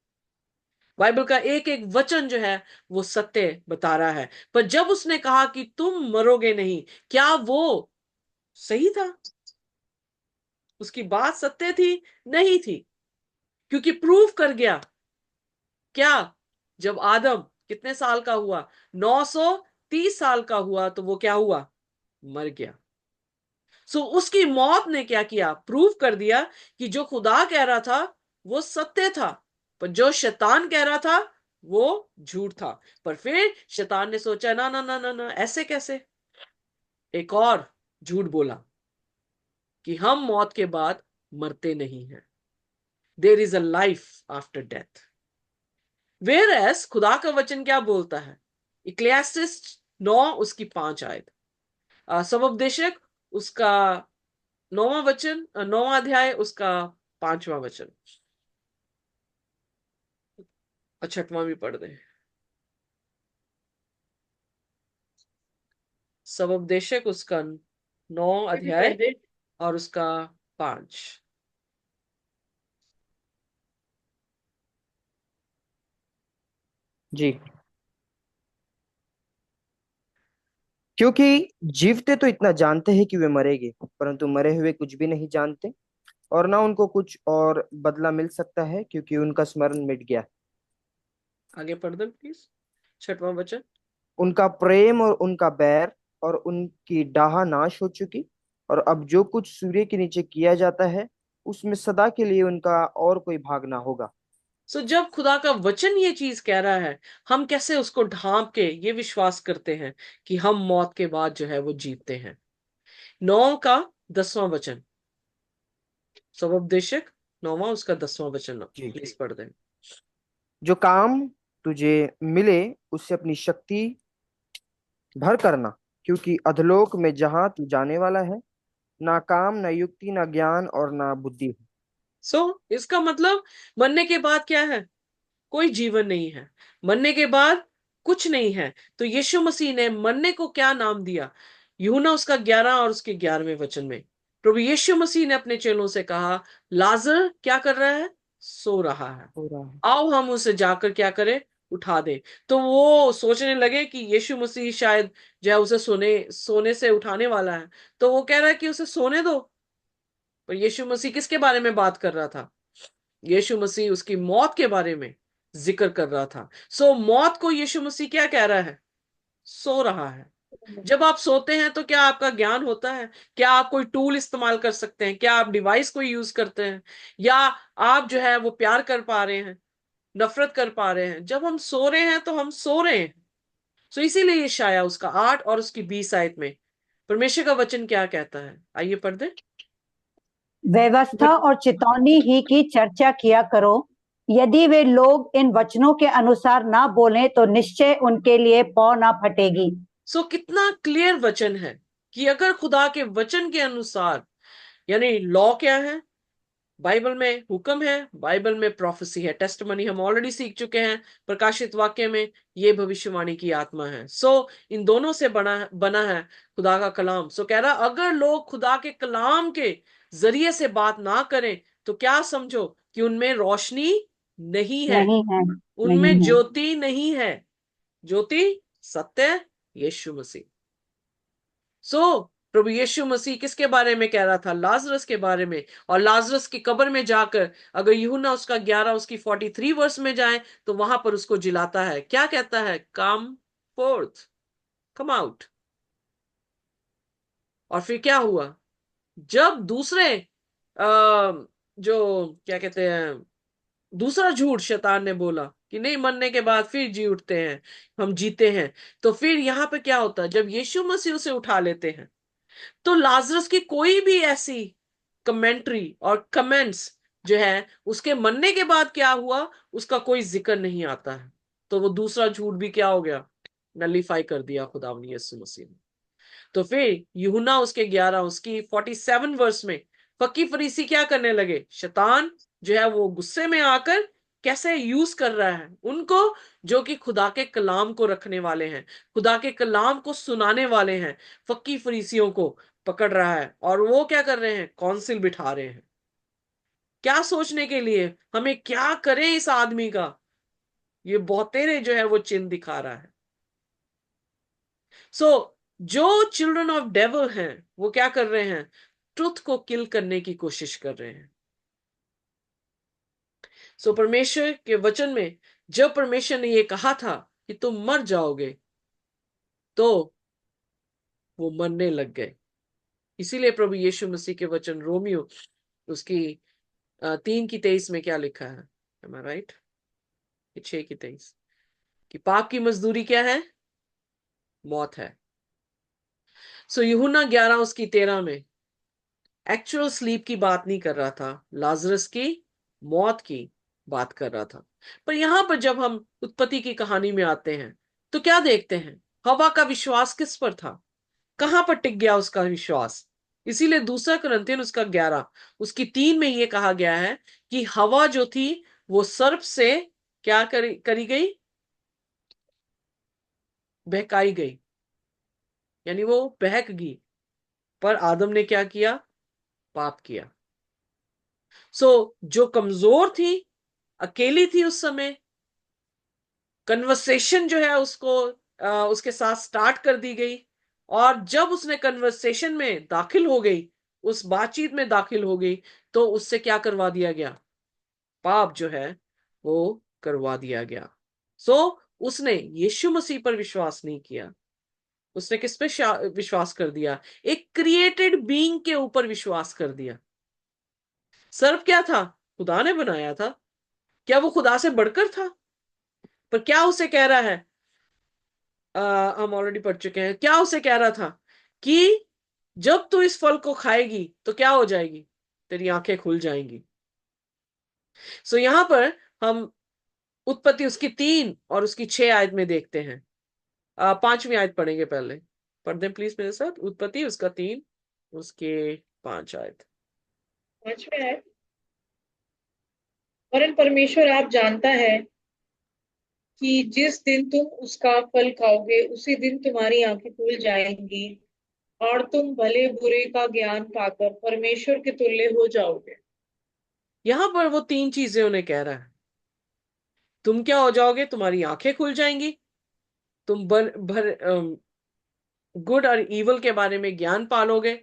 बाइबल का एक एक वचन जो है वो सत्य बता रहा है। पर जब उसने कहा कि तुम मरोगे नहीं, क्या वो सही था? उसकी बात सत्य थी? नहीं थी, क्योंकि प्रूव कर गया। क्या? जब आदम कितने साल का हुआ? 930 साल का हुआ, तो वो क्या हुआ? मर गया। सो उसकी मौत ने क्या किया? प्रूव कर दिया कि जो खुदा कह रहा था वो सत्य था, पर जो शैतान कह रहा था वो झूठ था। पर फिर शैतान ने सोचा, ना ना ना ना ना, ऐसे कैसे? एक और झूठ बोला कि हम मौत के बाद मरते नहीं हैं, there is a life after death. Whereas खुदा का वचन क्या बोलता है? इक्लेसियास्टिस 9 उसकी 5 आयत, सबोपदेशक उसका 9वां वचन, 9वां अध्याय उसका 5वां वचन। छठवां भी पढ़ दे। सबोपदेशक उसका 9 अध्याय और उसका 5। जी। क्योंकि जीवते तो इतना जानते हैं कि वे मरेंगे, परंतु मरे हुए कुछ भी नहीं जानते, और ना उनको कुछ और बदला मिल सकता है, क्योंकि उनका स्मरण मिट गया। आगे पढ़ दे प्लीज, 6वां वचन। उनका प्रेम और उनका बैर और उनकी डाह नाश हो चुकी, और अब जो कुछ सूर्य के नीचे किया जाता है उसमें सदा के लिए उनका और कोई भाग ना होगा। सो जब खुदा का वचन ये चीज कह रहा है, हम कैसे उसको ढांप के ये विश्वास करते हैं कि हम मौत के बाद जो है वो जीतते हैं? 9 का 10वां वचन, सबोपदेशक 9वां उसका 10वां वचन जी। प्लीज पढ़ दें। जो काम तुझे मिले उससे अपनी शक्ति भर करना, क्योंकि अधलोक में जहां तू जाने वाला है, ना काम, ना युक्ति, ना ज्ञान और ना बुद्धि है। इसका मतलब मरने के बाद क्या है? कोई जीवन नहीं है, मरने के बाद कुछ नहीं है। तो यीशु मसीह ने मरने को क्या नाम दिया? यूहन्ना उसका 11 और उसके 11वें वचन में प्रभु यीशु मसीह ने अपने चेलों से कहा, लाजर क्या कर रहा है? सो रहा है, हो रहा है। आओ हम उसे जाकर क्या करें? उठा दें। तो वो सोचने लगे कि यीशु मसीह शायद जो है उसे सोने से उठाने वाला है, तो वो कह रहा है कि उसे सोने दो। पर यीशु मसीह किसके बारे में बात कर रहा था? यीशु मसीह उसकी मौत के बारे में जिक्र कर रहा था। मौत को यीशु मसीह क्या कह रहा है? सो रहा है। जब आप सोते हैं तो क्या आपका ज्ञान होता है? क्या आप कोई टूल इस्तेमाल कर सकते हैं? क्या आप डिवाइस कोई यूज करते हैं? या आप जो है वो प्यार कर पा रहे हैं, नफरत कर पा रहे हैं? जब हम सो रहे हैं तो हम सो रहे हैं। इसीलिए ये शाया उसका 8 और उसकी 20 आयत में परमेश्वर का वचन क्या कहता है? आइए पढ़ दे। व्यवस्था और चितौनी ही की चर्चा किया करो। यदि वे लोग इन वचनों के अनुसार ना बोलें तो निश्चय उनके लिए पौ ना फटेगी। कितना क्लियर वचन है कि अगर खुदा के वचन के अनुसार, यानी लॉ क्या है? बाइबल में हुक्म है, बाइबल में प्रोफेसी है, टेस्टमनी हम ऑलरेडी सीख चुके हैं। प्रकाशित वाक्य में ये भविष्यवाणी की आत्मा है। इन दोनों से बना बना है खुदा का कलाम। कह रहा अगर लोग खुदा के कलाम के जरिए से बात ना करें तो क्या समझो कि उनमें रोशनी नहीं है, नहीं है, नहीं उनमें है। ज्योति नहीं है। ज्योति सत्य यीशु मसीह। प्रभु यीशु मसीह किसके बारे में कह रहा था? लाजरस के बारे में। और लाजरस की कब्र में जाकर अगर यूहन्ना उसका 11 उसकी 43 वर्ष में जाए तो वहां पर उसको जिलाता है। क्या कहता है? कम फोर्थ, कम आउट। और फिर क्या हुआ? जब दूसरे जो क्या कहते हैं, दूसरा झूठ शैतान ने बोला कि नहीं, मरने के बाद फिर जी उठते हैं, हम जीते हैं। तो फिर यहां पे क्या होता है? जब यीशु मसीह उसे उठा लेते हैं तो लाजरस की कोई भी ऐसी कमेंट्री और कमेंट्स जो है उसके मरने के बाद क्या हुआ उसका कोई जिक्र नहीं आता है। तो वो दूसरा झूठ भी क्या हो गया? नलीफाई कर दिया खुदावंद यीशु मसीह ने। तो फिर यूहन्ना उसके 11 उसकी 47 वर्ष में फकी फरीसी क्या करने लगे? शैतान जो है वो गुस्से में आकर कैसे यूज कर रहा है उनको, जो कि खुदा के कलाम को रखने वाले हैं, खुदा के कलाम को सुनाने वाले हैं। फकी फरीसियों को पकड़ रहा है और वो क्या कर रहे हैं? काउंसिल बिठा रहे हैं। क्या सोचने के लिए? हमें क्या करें इस आदमी का? ये बहुतेरे जो है वो चिन्ह दिखा रहा है। जो चिल्ड्रन ऑफ डेविल हैं वो क्या कर रहे हैं? ट्रुथ को किल करने की कोशिश कर रहे हैं। सो परमेश्वर के वचन में जब परमेश्वर ने ये कहा था कि तुम मर जाओगे, तो वो मरने लग गए। इसीलिए प्रभु यीशु मसीह के वचन रोमियो उसकी 3:23 में क्या लिखा है, am I right? 6:23 कि पाप की मजदूरी क्या है? मौत है। सो यूहन्ना 11:13 में एक्चुअल स्लीप की बात नहीं कर रहा था, लाजरस की मौत की बात कर रहा था। पर यहां पर जब हम उत्पत्ति की कहानी में आते हैं तो क्या देखते हैं? हवा का विश्वास किस पर था? कहां पर टिक गया उसका विश्वास? इसीलिए 2 कुरिन्थियन उसका 11 उसकी 3 में यह कहा गया है कि हवा जो थी वो सर्प से क्या करी गई? बहकाई गई, यानी वो बहक गई। पर आदम ने क्या किया? पाप किया। सो जो कमजोर थी, अकेली थी उस समय, कन्वर्सेशन जो है उसको उसके साथ स्टार्ट कर दी गई, और जब उसने कन्वर्सेशन में दाखिल हो गई, उस बातचीत में दाखिल हो गई, तो उससे क्या करवा दिया गया? पाप जो है वो करवा दिया गया। सो उसने यीशु मसीह पर विश्वास नहीं किया, उसने किस पे विश्वास कर दिया? एक क्रिएटेड बीइंग के ऊपर विश्वास कर दिया। सर्प क्या था? खुदा ने बनाया था। क्या वो खुदा से बढ़कर था? पर क्या उसे कह रहा है? हम ऑलरेडी पढ़ चुके हैं। क्या उसे कह रहा था कि जब तू इस फल को खाएगी तो क्या हो जाएगी? तेरी आंखें खुल जाएंगी। सो यहां पर हम उत्पत्ति उसकी 3 और उसकी 6 आयत में देखते हैं। 5वीं आयत पढ़ेंगे पहले। पढ़ दें प्लीज मेरे साथ। उत्पत्ति उसका 3 उसके 5 आयत। 5वें आयत। वरन परमेश्वर आप जानता है कि जिस दिन तुम उसका फल खाओगे उसी दिन तुम्हारी आंखें खुल जाएंगी और तुम भले बुरे का ज्ञान पाकर परमेश्वर के तुल्य हो जाओगे। यहां पर वो 3 चीजें उन्हें कह रहा है। तुम क्या हो जाओगे? तुम्हारी आंखें खुल जाएंगी, तुम गुड और इवल के बारे में ज्ञान पालोगे,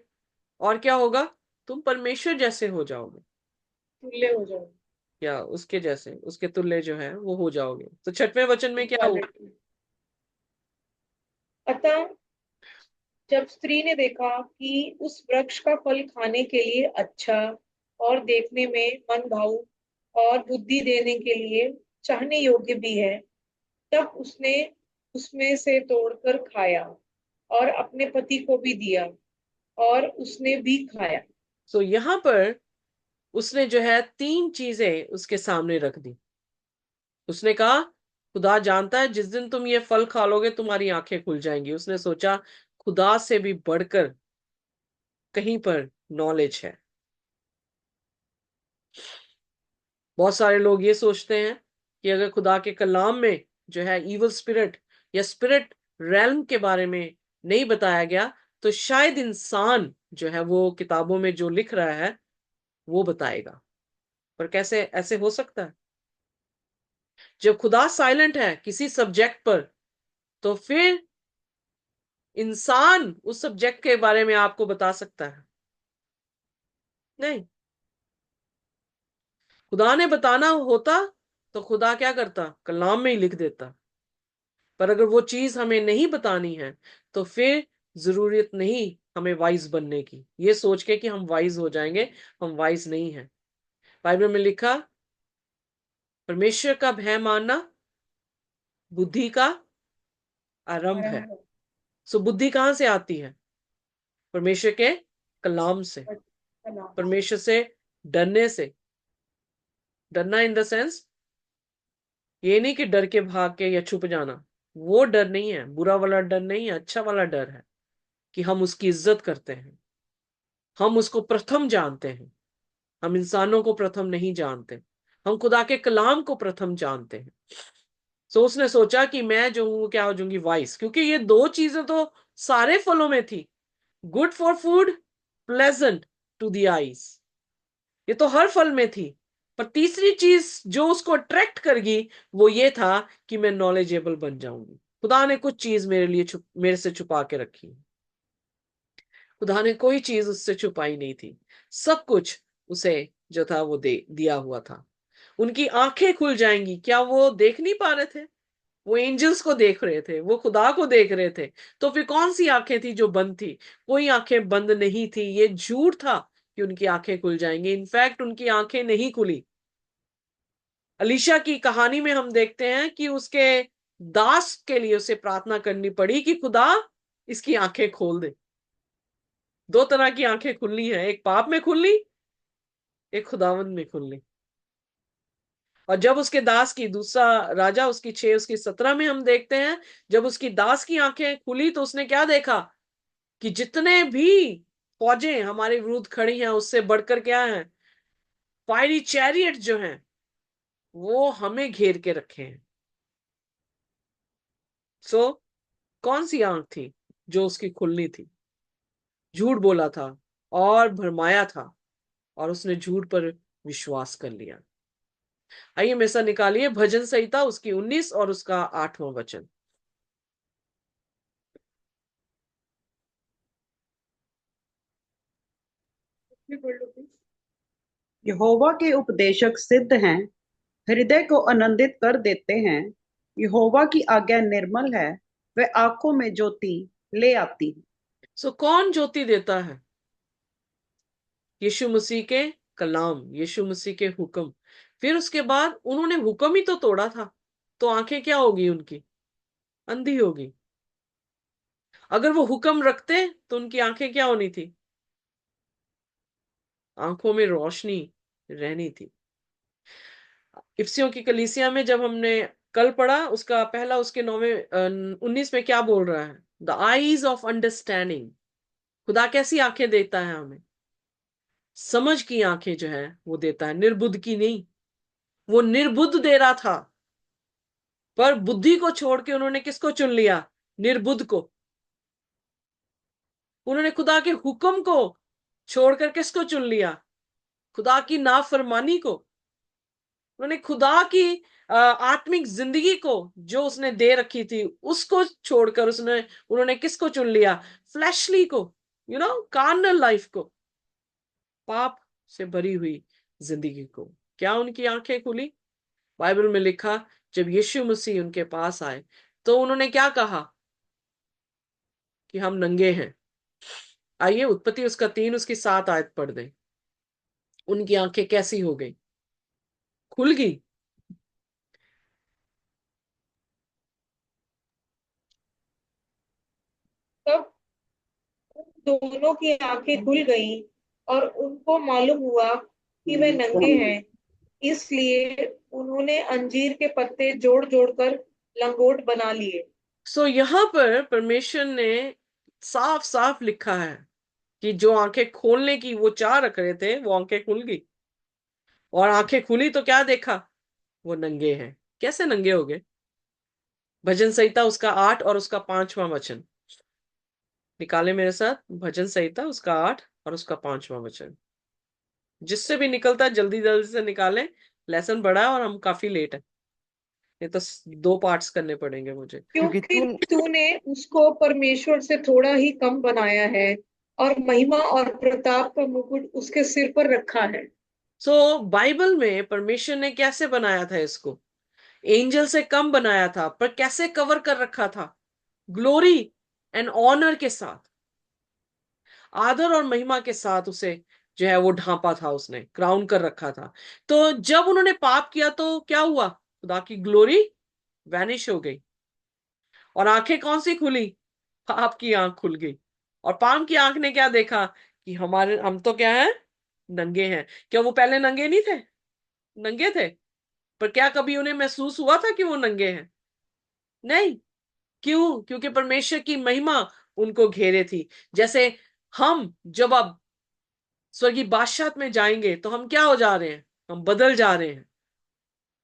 और क्या होगा? तुम परमेश्वर जैसे हो जाओगे, तुल्य हो जाओगे। या उसके जैसे, उसके तुल्य जो है वो हो जाओगे। तो 6वें वचन में क्या हुआ? अतः जब स्त्री ने देखा कि उस वृक्ष का फल खाने के लिए अच्छा और देखने में मन भाऊ और बुद्धि देने के लिए चाहने योग्य भी है, तब उसने उसमें से तोड़कर खाया और अपने पति को भी दिया और उसने भी खाया। सो यहां पर उसने जो है 3 चीजें उसके सामने रख दी। उसने कहा खुदा जानता है जिस दिन तुम ये फल खा लोगे तुम्हारी आंखें खुल जाएंगी। उसने सोचा खुदा से भी बढ़कर कहीं पर नॉलेज है। बहुत सारे लोग ये सोचते हैं कि अगर खुदा के कलाम में जो है इवल स्पिरिट या स्पिरिट रेल्म के बारे में नहीं बताया गया, तो शायद इंसान जो है वो किताबों में जो लिख रहा है वो बताएगा। पर कैसे ऐसे हो सकता है? जब खुदा साइलेंट है किसी सब्जेक्ट पर, तो फिर इंसान उस सब्जेक्ट के बारे में आपको बता सकता है? नहीं। खुदा ने बताना होता तो खुदा क्या करता? कलाम में ही लिख देता। पर अगर वो चीज हमें नहीं बतानी है तो फिर जरूरत नहीं हमें वाइज बनने की, ये सोच के कि हम वाइज हो जाएंगे। हम वाइज नहीं है। बाइबल में लिखा परमेश्वर का भय मानना बुद्धि का आरंभ है। सो बुद्धि कहां से आती है? परमेश्वर के कलाम से, परमेश्वर से डरने से। डरना इन द सेंस ये नहीं कि डर के भाग के या छुप जाना, वो डर नहीं है, बुरा वाला डर नहीं है, अच्छा वाला डर है कि हम उसकी इज्जत करते हैं, हम उसको प्रथम जानते हैं। हम इंसानों को प्रथम नहीं जानते, हम खुदा के कलाम को प्रथम जानते हैं। सो उसने सोचा कि मैं जो हूं क्या हो जाऊंगी? वाइस, क्योंकि ये 2 चीजें तो सारे फलों में थी। Good for food, pleasant to the eyes, ये तो हर फल में थी। पर तीसरी चीज जो उसको अट्रैक्ट कर गई वो ये था कि मैं नॉलेजेबल बन जाऊंगी। खुदा ने कुछ चीज मेरे लिए मेरे से छुपा के रखी। खुदा ने कोई चीज उससे छुपाई नहीं थी, सब कुछ उसे जो था वो दे दिया हुआ था। उनकी आंखें खुल जाएंगी, क्या वो देख नहीं पा रहे थे? वो एंजल्स को देख रहे थे, वो खुदा को देख रहे थे। तो फिर कौन सी आंखें थी जो बंद थी? कोई आंखें बंद नहीं थी। ये झूठ था कि उनकी आंखें खुल जाएंगी। इनफैक्ट उनकी आंखें नहीं खुली। अलीशा की कहानी में हम देखते हैं कि उसके दास के लिए उसे प्रार्थना करनी पड़ी कि खुदा इसकी आंखें खोल दे। दो तरह की आंखें खुलनी है, एक पाप में खुलनी, एक खुदावंद में खुलनी। और जब उसके दास की, दूसरा राजा उसकी 6 उसकी 17 में हम देखते हैं, जब उसकी दास की आंखें खुली तो उसने क्या देखा कि जितने भी फौजें हमारे विरुद्ध खड़ी हैं उससे बढ़कर क्या है, फायरी चैरियट जो हैं वो हमें घेर के रखे हैं। सो कौन सी आंख थी जो उसकी खुलनी थी? झूठ बोला था और भरमाया था और उसने झूठ पर विश्वास कर लिया। आइए मेरे साथ निकालिए भजन संहिता उसकी 19 और उसका 8वां वचन। यहोवा के उपदेशक सिद्ध हैं, हृदय को आनंदित कर देते हैं। यहोवा की आज्ञा निर्मल है, वह आंखों में ज्योति ले आती है। सो कौन ज्योति देता है? यीशु मसीह के कलाम, यीशु मसीह के हुक्म। फिर उसके बाद उन्होंने हुक्म ही तो तोड़ा था, तो आंखें क्या होगी उनकी? अंधी होगी। अगर वो हुक्म रखते तो उनकी आंखें क्या होनी थी? आंखों में रोशनी रहनी थी। इफिसियों की कलीसिया में जब हमने कल पढ़ा, उसका पहला उसके 19 में क्या बोल रहा है? The eyes of understanding. खुदा कैसी आंखें देता है हमें? समझ की आंखें जो है वो देता है, निर्बुद्ध की नहीं। वो निर्बुद्ध दे रहा था, पर बुद्धि को छोड़ के उन्होंने किसको चुन लिया? निर्बुद्ध को। उन्होंने खुदा के हुक्म को छोड़कर किसको चुन लिया? खुदा की नाफरमानी को। उन्होंने खुदा की आत्मिक जिंदगी को जो उसने दे रखी थी उसको छोड़कर उन्होंने किसको चुन लिया? फ्लैशली को, कार्नल लाइफ को, पाप से भरी हुई जिंदगी को। क्या उनकी आंखें खुली? बाइबल में लिखा, जब यीशु मसीह उनके पास आए तो उन्होंने क्या कहा कि हम नंगे हैं। आइए उत्पत्ति उसका 3 उसकी 7 आयत पढ़ दें। उनकी आंखें कैसी हो गई? खुल गई। तब उन दोनों की आंखें खुल गईं और उनको मालूम हुआ कि वे नंगे हैं। इसलिए उन्होंने अंजीर के पत्ते जोड़ जोड़कर लंगोट बना लिए। सो यहां पर परमेश्वर ने साफ साफ लिखा है कि जो आंखें खोलने की वो चाह रख रहे थे वो आंखें खुल गई। और आंखें खुली तो क्या देखा? वो नंगे हैं। कैसे नंगे हो गए? भजन संहिता उसका 8 और उसका 5वां वचन निकाले मेरे साथ। भजन संहिता उसका 8 और उसका 5वां वचन। जिससे भी निकलता है जल्दी जल्दी से निकालें। लेसन बड़ा है और हम काफी लेट है, ये तो 2 पार्ट्स करने पड़ेंगे मुझे। क्योंकि क्योंकि तू तूने उसको परमेश्वर से थोड़ा ही कम बनाया है और महिमा और प्रताप का मुकुट उसके सिर पर रखा है। सो बाइबल में परमेश्वर ने कैसे बनाया था इसको? एंजल से कम बनाया था, पर कैसे कवर कर रखा था? ग्लोरी एंड ऑनर के साथ, आदर और महिमा के साथ उसे जो है वो ढांपा था, उसने क्राउन कर रखा था। तो जब उन्होंने पाप किया तो क्या हुआ? खुदा की ग्लोरी वैनिश हो गई और आंखें कौन सी खुली? पाप की आंख खुल गई। और पाप की आंख ने क्या देखा कि हम तो क्या है? नंगे हैं। क्या वो पहले नंगे नहीं थे? नंगे थे, पर क्या कभी उन्हें महसूस हुआ था कि वो नंगे हैं? नहीं। क्यों? क्योंकि परमेश्वर की महिमा उनको घेरे थी। जैसे हम जब अब स्वर्गीय बादशाह में जाएंगे तो हम क्या हो जा रहे हैं? हम बदल जा रहे हैं।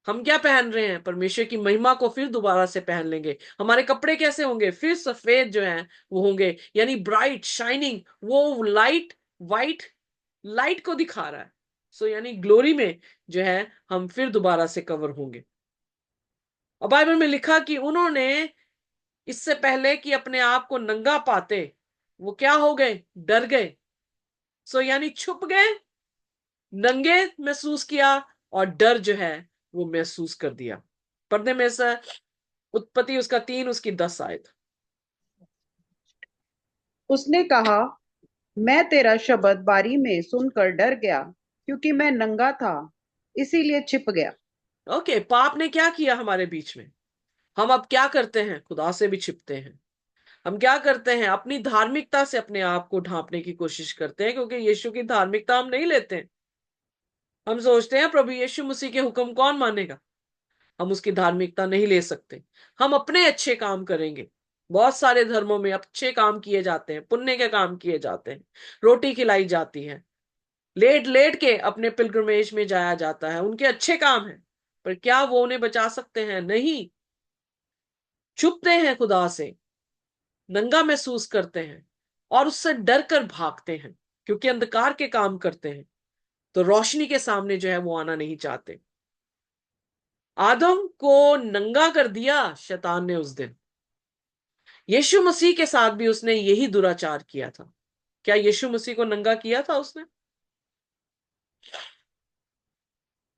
हम क्या पहन रहे हैं? परमेश्वर की महिमा को फिर दोबारा से पहन लेंगे। हमारे कपड़े कैसे होंगे? फिर सफेद जो हैं वो होंगे, यानी ब्राइट शाइनिंग। वो लाइट, वाइट लाइट को दिखा रहा है। सो यानी ग्लोरी में जो है हम फिर दोबारा से कवर होंगे। और बाइबल में लिखा कि उन्होंने इससे पहले कि अपने आप को नंगा पाते, वो क्या हो गए, डर गए। सो यानी छुप गए, नंगे महसूस किया, और डर जो है वो महसूस कर दिया। पढ़ने में से उत्पत्ति उसका 3 उसकी 10 आयत। उसने कहा, मैं तेरा शब्द बारी में सुनकर डर गया, क्योंकि मैं नंगा था, इसीलिए छिप गया। ओके, पाप ने क्या किया हमारे बीच में? हम अब क्या करते हैं, खुदा से भी छिपते हैं। हम क्या करते हैं, अपनी धार्मिकता से अपने आप को ढांपने की कोशिश करते हैं, क्योंकि यीशु की धार्मिकता हम नहीं लेते हैं। हम सोचते हैं प्रभु यीशु मसीह के हुक्म कौन मानेगा, हम उसकी धार्मिकता नहीं ले सकते। हम अपने अच्छे काम करेंगे। बहुत सारे धर्मों में अच्छे काम किए जाते हैं, पुण्य के काम किए जाते हैं, रोटी खिलाई जाती है, लेट लेट के अपने पिलग्रमेज में जाया जाता है, उनके अच्छे काम हैं। पर क्या वो उन्हें बचा सकते हैं? नहीं। छुपते हैं खुदा से, नंगा महसूस करते हैं, और उससे डर कर भागते हैं, क्योंकि अंधकार के काम करते हैं, तो रोशनी के सामने जो है वो आना नहीं चाहते। आदम को नंगा कर दिया शैतान ने उस दिन। यीशु मसीह के साथ भी उसने यही दुराचार किया था। क्या यीशु मसीह को नंगा किया था उसने?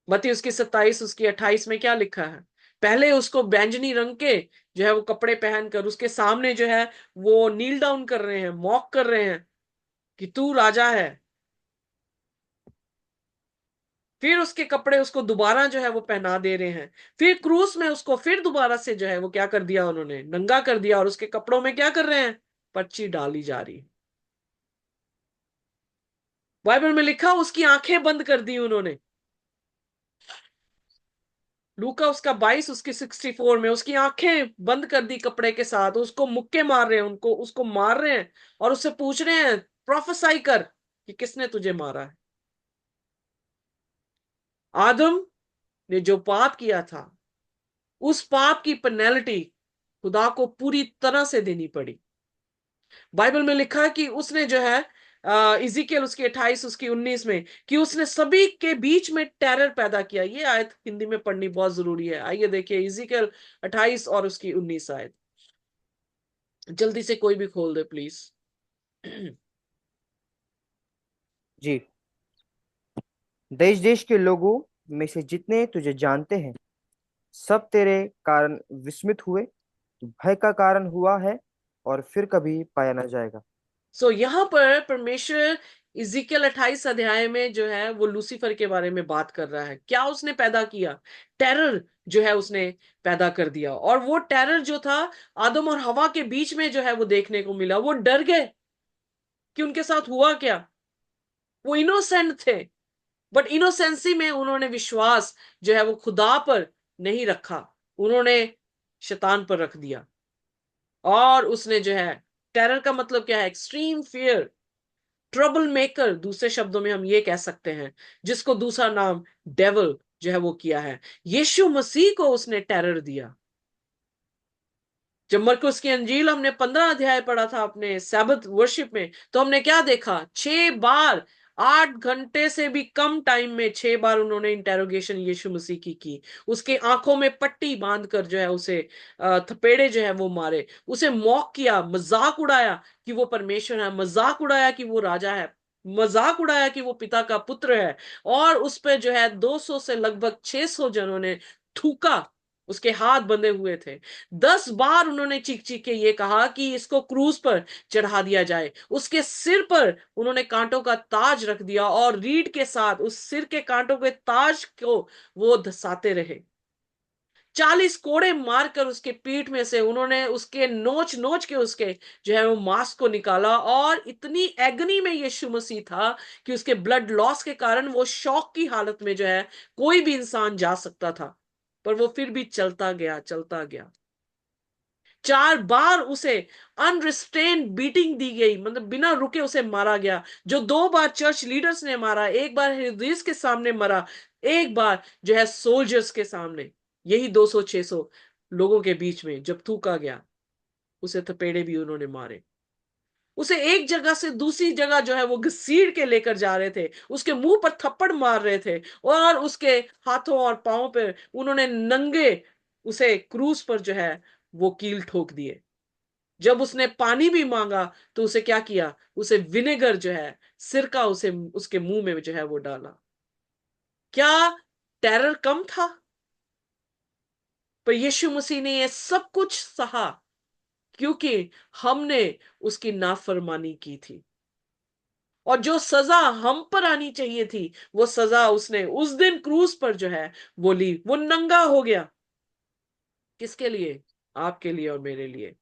मत्ती उसकी 27 उसकी 28 में क्या लिखा है? पहले उसको बैंजनी रंग के जो है वो कपड़े पहनकर उसके सामने जो है वो नील डाउन कर रहे हैं, मॉक कर रहे हैं कि तू राजा है। फिर उसके कपड़े उसको दोबारा जो है वो पहना दे रहे हैं। फिर क्रूस में उसको फिर दोबारा से जो है वो क्या कर दिया, उन्होंने नंगा कर दिया, और उसके कपड़ों में क्या कर रहे हैं, पर्ची डाली जा रही है। बाइबल में लिखा उसकी आंखें बंद कर दी उन्होंने। लूका उसका 22 उसकी 64 में उसकी आंखें बंद कर दी कपड़े के साथ, उसको मुक्के मार रहे हैं, उनको उसको मार रहे हैं, और उससे पूछ रहे हैं प्रोफेसाई कर कि किसने तुझे मारा है। आदम ने जो पाप किया था, उस पाप की पेनल्टी खुदा को पूरी तरह से देनी पड़ी। बाइबल में लिखा है कि उसने जो है इजिकियल उसकी 28 उसकी 19 में कि उसने सभी के बीच में टेरर पैदा किया। ये आयत हिंदी में पढ़नी बहुत जरूरी है। आइए देखिए इजिकियल 28 और उसकी 19 आयत। जल्दी से कोई भी खोल दे प्लीज। जी। देश देश के लोगों में से जितने तुझे जानते हैं, सब तेरे कारण विस्मित हुए। तू भय का कारण हुआ है और फिर कभी पाया न जाएगा। सो यहां पर परमेश्वर इजिकियल 28 अध्याय में जो है वो लूसीफर के बारे में बात कर रहा है। क्या उसने पैदा किया? टेरर जो है उसने पैदा कर दिया। और वो टेरर जो था आदम और हवा के बीच में जो है वो देखने को मिला। वो डर गए कि उनके साथ हुआ क्या। वो इनोसेंट थे, बट इनोसेंसी में उन्होंने विश्वास जो है वो खुदा पर नहीं रखा, उन्होंने शैतान पर रख दिया। और उसने जो है, टेरर का मतलब क्या है? एक्सट्रीम फियर, ट्रबल मेकर, दूसरे शब्दों में हम ये कह सकते हैं, जिसको दूसरा नाम डेविल जो है वो किया है। यीशु मसीह को उसने टेरर दिया। जब मरकुस की अंजील हमने 15 अध्याय पढ़ा था अपने सैबत वर्शिप में, तो हमने क्या देखा? 6 बार, 8 घंटे से भी कम टाइम में 6 बार उन्होंने इंटेरोगेशन यीशु मसीह की। उसके आंखों में पट्टी बांधकर जो है उसे थपेड़े जो है वो मारे, उसे मॉक किया, मजाक उड़ाया कि वो परमेश्वर है, मजाक उड़ाया कि वो राजा है, मजाक उड़ाया कि वो पिता का पुत्र है। और उस पर जो है 200 से लगभग 600 जनों ने थूका, उसके हाथ बंधे हुए थे। 10 बार उन्होंने चीख चीख के ये कहा कि इसको क्रूज पर चढ़ा दिया जाए। उसके सिर पर उन्होंने कांटों का ताज रख दिया, और रीढ़ के साथ उस सिर के कांटों के ताज को वो धसाते रहे। 40 कोड़े मारकर उसके पीठ में से उन्होंने उसके नोच नोच के उसके जो है वो मांस को निकाला। और इतनी एगनी में यीशु मसीह था कि उसके ब्लड लॉस के कारण वो शॉक की हालत में जो है कोई भी इंसान जा सकता था, पर वो फिर भी चलता गया, चलता गया। 4 बार उसे अनरिस्ट्रेन्ड बीटिंग दी गई, मतलब बिना रुके उसे मारा गया। जो 2 बार चर्च लीडर्स ने मारा, एक बार हेरोदियस के सामने मरा, एक बार जो है सोल्जर्स के सामने। यही 200-600 लोगों के बीच में जब थूका गया, उसे थपेड़े भी उन्होंने मारे। उसे एक जगह से दूसरी जगह जो है वो घसीट के लेकर जा रहे थे, उसके मुंह पर थप्पड़ मार रहे थे, और उसके हाथों और पांवों पर उन्होंने नंगे उसे क्रूस पर जो है वो कील ठोक दिए। जब उसने पानी भी मांगा तो उसे क्या किया, उसे विनेगर जो है, सिरका, उसे उसके मुंह में जो है वो डाला। क्या टेरर कम था? पर यीशु मसीह ने ये सब कुछ सहा क्योंकि हमने उसकी नाफरमानी की थी। और जो सजा हम पर आनी चाहिए थी, वो सजा उसने उस दिन क्रूस पर जो है वो ली। वो नंगा हो गया। किसके लिए? आपके लिए और मेरे लिए।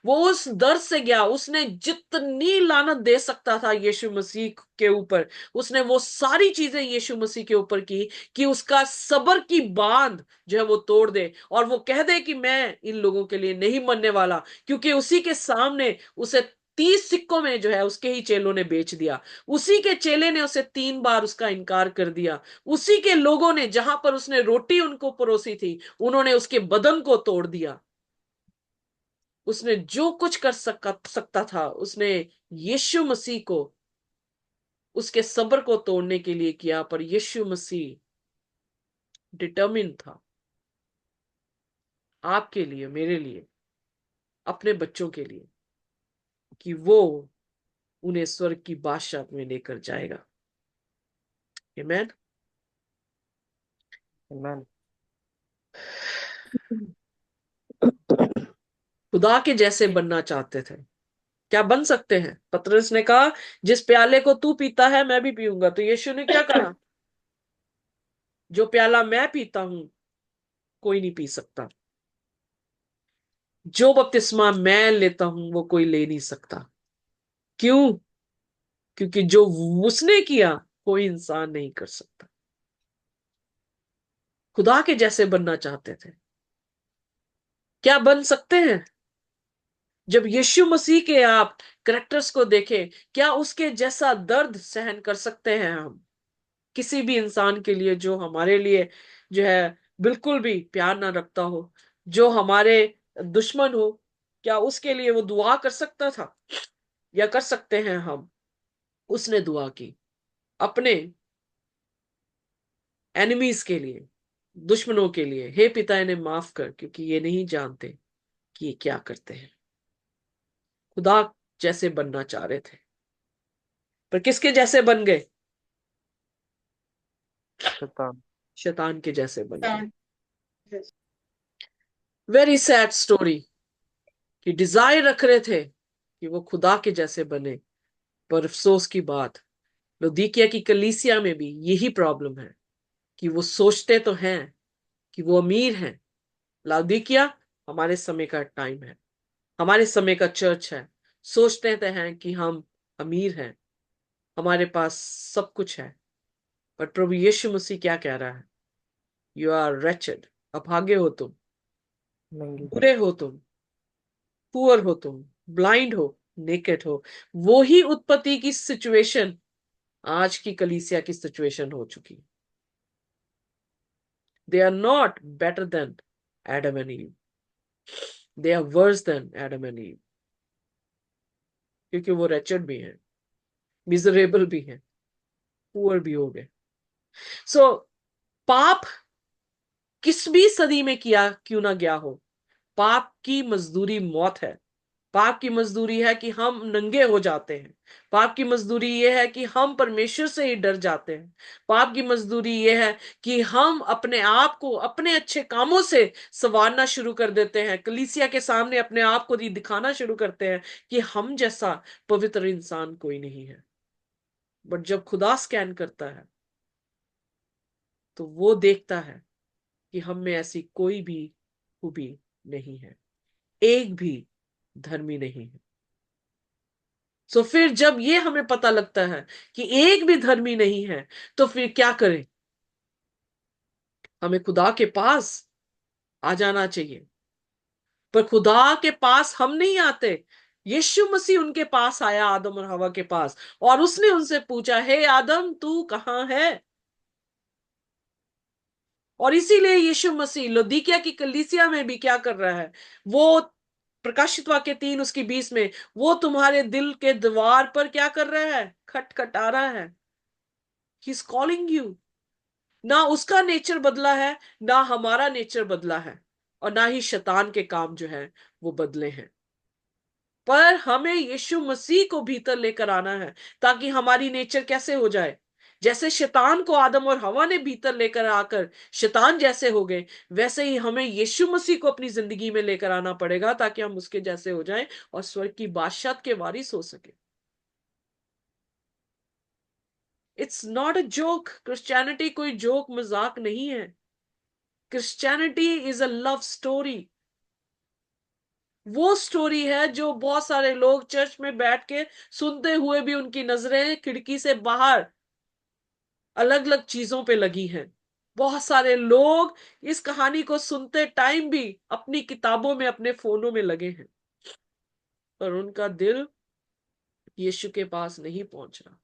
वो उस दर्द से गया। उसने जितनी लानत दे सकता था यीशु मसीह के ऊपर, उसने वो सारी चीजें यीशु मसीह के ऊपर की कि उसका सब्र की बांध जो है वो तोड़ दे और वो कह दे कि मैं इन लोगों के लिए नहीं मरने वाला। क्योंकि उसी के सामने उसे 30 सिक्कों में जो है उसके ही चेलों ने बेच दिया। उसी के चेले ने उसे 3 बार उसका इनकार कर दिया। उसी के लोगों ने, जहां पर उसने रोटी उनको परोसी थी, उन्होंने उसके बदन को तोड़ दिया। उसने जो कुछ कर सकता था, उसने यीशु मसीह को, उसके सब्र को तोड़ने के लिए किया। पर यीशु मसीह डिटर्मिन था आपके लिए, मेरे लिए, अपने बच्चों के लिए, कि वो उन्हें स्वर्ग की बादशाह में लेकर जाएगा। आमीन। आमेन। खुदा के जैसे बनना चाहते थे, क्या बन सकते हैं? पतरस ने कहा, जिस प्याले को तू पीता है मैं भी पीऊंगा। तो यीशु ने क्या कहा? जो प्याला मैं पीता हूं कोई नहीं पी सकता, जो बपतिस्मा मैं लेता हूं वो कोई ले नहीं सकता। क्यों? क्योंकि जो उसने किया कोई इंसान नहीं कर सकता। खुदा के जैसे बनना चाहते थे, क्या बन सकते हैं? जब यीशु मसीह के आप करेक्टर्स को देखें, क्या उसके जैसा दर्द सहन कर सकते हैं हम किसी भी इंसान के लिए जो हमारे लिए जो है बिल्कुल भी प्यार ना रखता हो, जो हमारे दुश्मन हो? क्या उसके लिए वो दुआ कर सकता था? या कर सकते हैं हम? उसने दुआ की अपने एनिमीज के लिए, दुश्मनों के लिए, हे पिता इन्हें माफ कर क्योंकि ये नहीं जानते कि ये क्या करते हैं। खुदा जैसे बनना चाह रहे थे, पर किसके जैसे बन गए? शैतान। शैतान के जैसे बन गए। हाँ, वेरी सैड स्टोरी कि डिजायर रख रहे थे कि वो खुदा के जैसे बने, पर अफसोस की बात, लौदीकिया की कलीसिया में भी यही प्रॉब्लम है कि वो सोचते तो हैं कि वो अमीर हैं। लाउदीकिया हमारे समय का टाइम है, हमारे समय का चर्च है। सोचते तो हैं कि हम अमीर हैं, हमारे पास सब कुछ है। पर प्रभु यीशु मसीह क्या कह रहा है? यू आर रेचेड, अभागे हो तुम, नंगी। बुरे हो तुम, पुअर हो तुम, ब्लाइंड हो, नेकेड हो। वो ही उत्पत्ति की सिचुएशन आज की कलीसिया की सिचुएशन हो चुकी है। They are not better than Adam and Eve, they are worse than Adam and Eve. क्योंकि वो रेचेड भी हैं, मिजरेबल भी हैं, पुअर भी हो गए। सो पाप किस भी सदी में किया क्यों ना गया हो, पाप की मजदूरी मौत है। पाप की मजदूरी है कि हम नंगे हो जाते हैं। पाप की मजदूरी ये है कि हम परमेश्वर से ही डर जाते हैं। पाप की मजदूरी ये है कि हम अपने आप को अपने अच्छे कामों से संवारना शुरू कर देते हैं, कलीसिया के सामने अपने आप को दिखाना शुरू करते हैं कि हम जैसा पवित्र इंसान कोई नहीं है। बट जब खुदा स्कैन करता है तो वो देखता है कि हम में ऐसी कोई भी खूबी नहीं है, एक भी धर्मी नहीं है। सो फिर जब ये हमें पता लगता है कि एक भी धर्मी नहीं है, तो फिर क्या करें? हमें खुदा के पास आ जाना चाहिए। पर खुदा के पास हम नहीं आते। यीशु मसीह उनके पास आया, आदम और हवा के पास, और उसने उनसे पूछा, हे आदम तू कहां है? और इसीलिए यीशु मसीह लौदीकिया की कलीसिया में भी क्या कर रहा है? वो प्रकाशित वाक्य 3 उसकी 20 में, वो तुम्हारे दिल के द्वार पर क्या कर रहा है? खटखटा रहा है। He is calling you. ना उसका नेचर बदला है, ना हमारा नेचर बदला है, और ना ही शैतान के काम जो है वो बदले हैं। पर हमें यीशु मसीह को भीतर लेकर आना है, ताकि हमारी नेचर कैसे हो जाए, जैसे शैतान को आदम और हवा ने भीतर लेकर आकर शैतान जैसे हो गए, वैसे ही हमें यीशु मसीह को अपनी जिंदगी में लेकर आना पड़ेगा, ताकि हम उसके जैसे हो जाएं और स्वर्ग की बादशाह के वारिस हो सके। It's not a joke. Christianity कोई जोक मजाक नहीं है। Christianity is a love story. वो स्टोरी है जो बहुत सारे लोग चर्च में बैठ के सुनते हुए भी उनकी नजरें खिड़की से बाहर अलग अलग चीजों पे लगी हैं। बहुत सारे लोग इस कहानी को सुनते टाइम भी अपनी किताबों में, अपने फोनों में लगे हैं, पर उनका दिल यीशु के पास नहीं पहुंच रहा।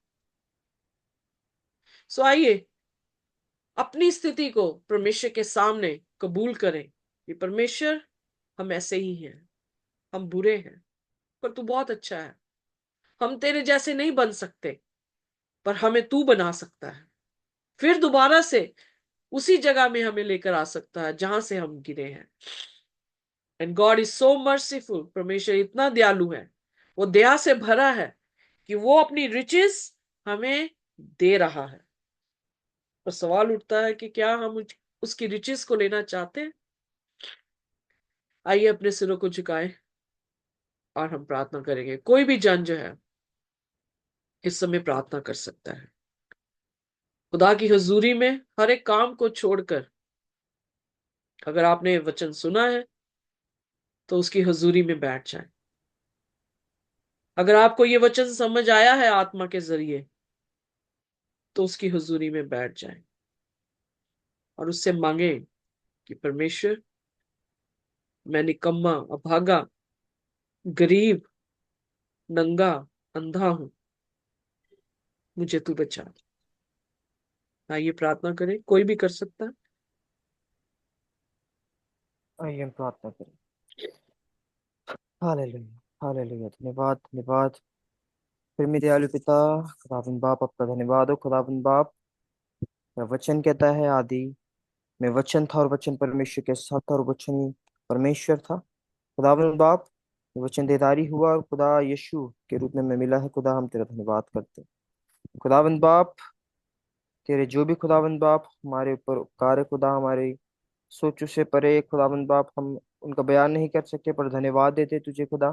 सो आइए अपनी स्थिति को परमेश्वर के सामने कबूल करें कि परमेश्वर, हम ऐसे ही हैं, हम बुरे हैं, पर तू बहुत अच्छा है। हम तेरे जैसे नहीं बन सकते, पर हमें तू बना सकता है। फिर दोबारा से उसी जगह में हमें लेकर आ सकता है जहां से हम गिरे हैं। And God is so merciful. परमेश्वर इतना दयालु है, वो दया से भरा है कि वो अपनी रिचेस हमें दे रहा है। पर सवाल उठता है कि क्या हम उसकी रिचेस को लेना चाहते हैं? आइए अपने सिरों को झुकाएं और हम प्रार्थना करेंगे। कोई भी जन जो है इस समय प्रार्थना कर सकता है। खुदा की हजूरी में हर एक काम को छोड़कर, अगर आपने वचन सुना है तो उसकी हजूरी में बैठ जाए। अगर आपको ये वचन समझ आया है आत्मा के जरिए, तो उसकी हजूरी में बैठ जाए और उससे मांगे कि परमेश्वर, मैं निकम्मा, अभागा, गरीब, नंगा, अंधा हूं, मुझे तू बचा। आइए प्रार्थना करें, कोई भी कर सकता है। आइए हम प्रार्थना करें। Hallelujah, hallelujah. धन्यवाद, धन्यवाद। फिर मेरे दयालु पिता, खुदावंद बाप, आपका धन्यवाद हो खुदावंद बाप। वचन कहता है आदि में वचन था और वचन परमेश्वर के साथ था और वचन ही परमेश्वर था। खुदावंद बाप, ये वचन देदारी हुआ और खुदा यीशु के रूप में मिला है। खुदा हम तेरा धन्यवाद करते हैं। खुदावंद बाप, तेरे जो भी खुदावंद बाप हमारे ऊपर उपकार है खुदा, हमारे सोचों से परे खुदावंद बाप, हम उनका बयान नहीं कर सकते, पर धन्यवाद देते तुझे खुदा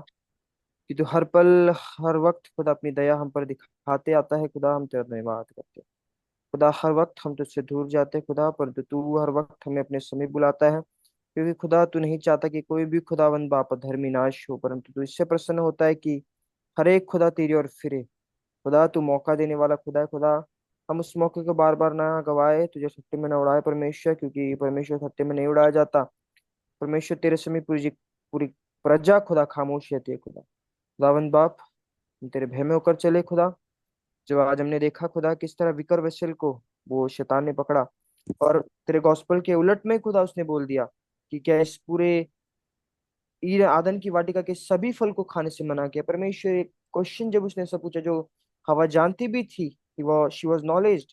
कि तू हर पल हर वक्त खुदा अपनी दया हम पर दिखाते आता है। खुदा हम तेरा धन्यवाद करते हैं। खुदा हर वक्त हम तुझसे दूर जाते हैं खुदा, पर तू हर वक्त हमें अपने समीप बुलाता है, क्योंकि खुदा तू नहीं चाहता कि कोई भी खुदावंद बाप धर्मी नाश हो, परंतु तू इससे प्रसन्न होता है कि हर एक खुदा तेरी ओर फिरे। खुदा तू मौका देने वाला खुदा है खुदा। हम उस मौके को बार बार ना गवाए, तुझे सत्य में ना उड़ाए परमेश्वर, क्योंकि परमेश्वर सत्य में नहीं उड़ाया जाता। परमेश्वर तेरे समय पूरी पूरी प्रजा खुदा खामोश रहती है खुदा। खुदावंद बाप, हम तेरे भय में होकर चले खुदा। जो आज हमने देखा खुदा किस तरह विकर वसुल को वो शैतान ने पकड़ा, और तेरे गॉस्पेल के उलट में खुदा उसने बोल दिया कि क्या इस पूरे ईद आदन की वाटिका के सभी फल को खाने से मना किया। परमेश्वर एक क्वेश्चन जब उसने सब पूछा, जो हवा जानती भी थी कि वो शी वॉज नॉलेज,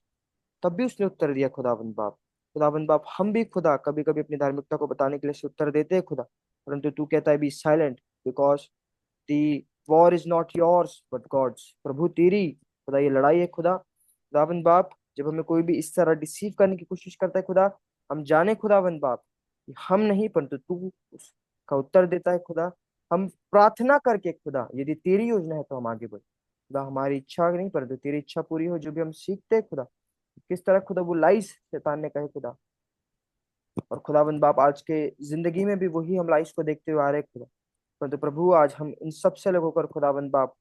तब भी उसने उत्तर दिया खुदाबंद बाप। खुदाबंद बाप, हम भी खुदा कभी कभी अपनी धार्मिकता को बताने के लिए से उत्तर देते हैं खुदा, परंतु तू कहता है be silent because the war is not yours but God's. प्रभु तेरी खुदा ये लड़ाई है खुदा। खुदाबंद बाप, जब हमें कोई भी इस तरह डिसीव करने की कोशिश करता है खुदा, हम जाने खुदाबंद बाप कि हम नहीं परंतु तू उसका उत्तर देता है खुदा। हम प्रार्थना करके खुदा, यदि तेरी योजना है तो हम आगे बढ़े खुदा। हमारी इच्छा नहीं परंतु तेरी इच्छा पूरी हो। जो भी हम सीखते हैं खुदा, किस तरह खुदा वो लाइस शैतान ने कहे खुदा, और खुदाबंद बाप आज के जिंदगी में भी वही हम लाइस को देखते हुए आ रहे हैं खुदा। परंतु प्रभु आज हम इन सबसे अलग होकर खुदाबंद बाप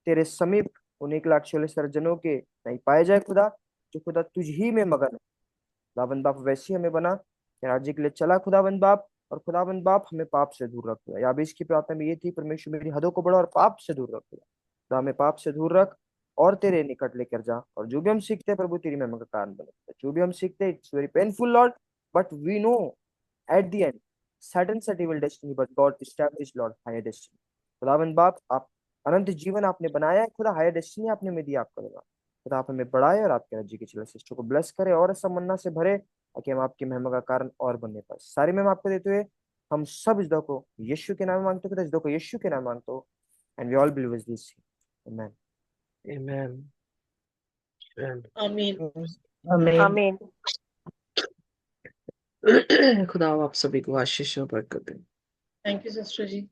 तेरे समीप उन 1,46,000 जनों के नहीं पाए जाए खुदा, जो खुदा तुझ ही में मगन है। खुदाबंद बाप वैसे ही हमें बना तेरे राज्य के लिए चला खुदाबंद बाप, और खुदाबंद बाप हमें पाप से दूर रख खुदा। याबीस की प्रार्थना में ये थी, परमेश्वर मेरी हदों को बढ़ा और पाप से दूर रख खुदा। खुदा हमें पाप से दूर रख और तेरे निकट लेकर जा, और जो भी हम सीखते हैं प्रभु तेरी महिमा का कारण बने। जो भी हम सीखते हैं it's very painful Lord, but we know at the end sudden such will destiny but God establish Lord higher destiny. खुदावंद बाप, आप अनंत जीवन आपने बनाया है खुदा, हायर डेस्टिनी आपने में दिया आपका खुदा। खुदा आप हमें बढ़ाए और आपके राज्य के चले शिष्टों को ब्लेस करे और समन्ना से भरे, ताकि हम आपकी महिमा का कारण और बनने पाए। सारी महिमा आपको देते हुए हम सब इस दुआ को यीशु के नाम में मांगते हो खुदा, इस दुआ को यीशु के नाम में मांगते हो, and we all believers will see. Amen. Amen. Amen. आमीन। आमीन। खुदा आप सभी को आशीष और बरकत दे। Thank you sister ji.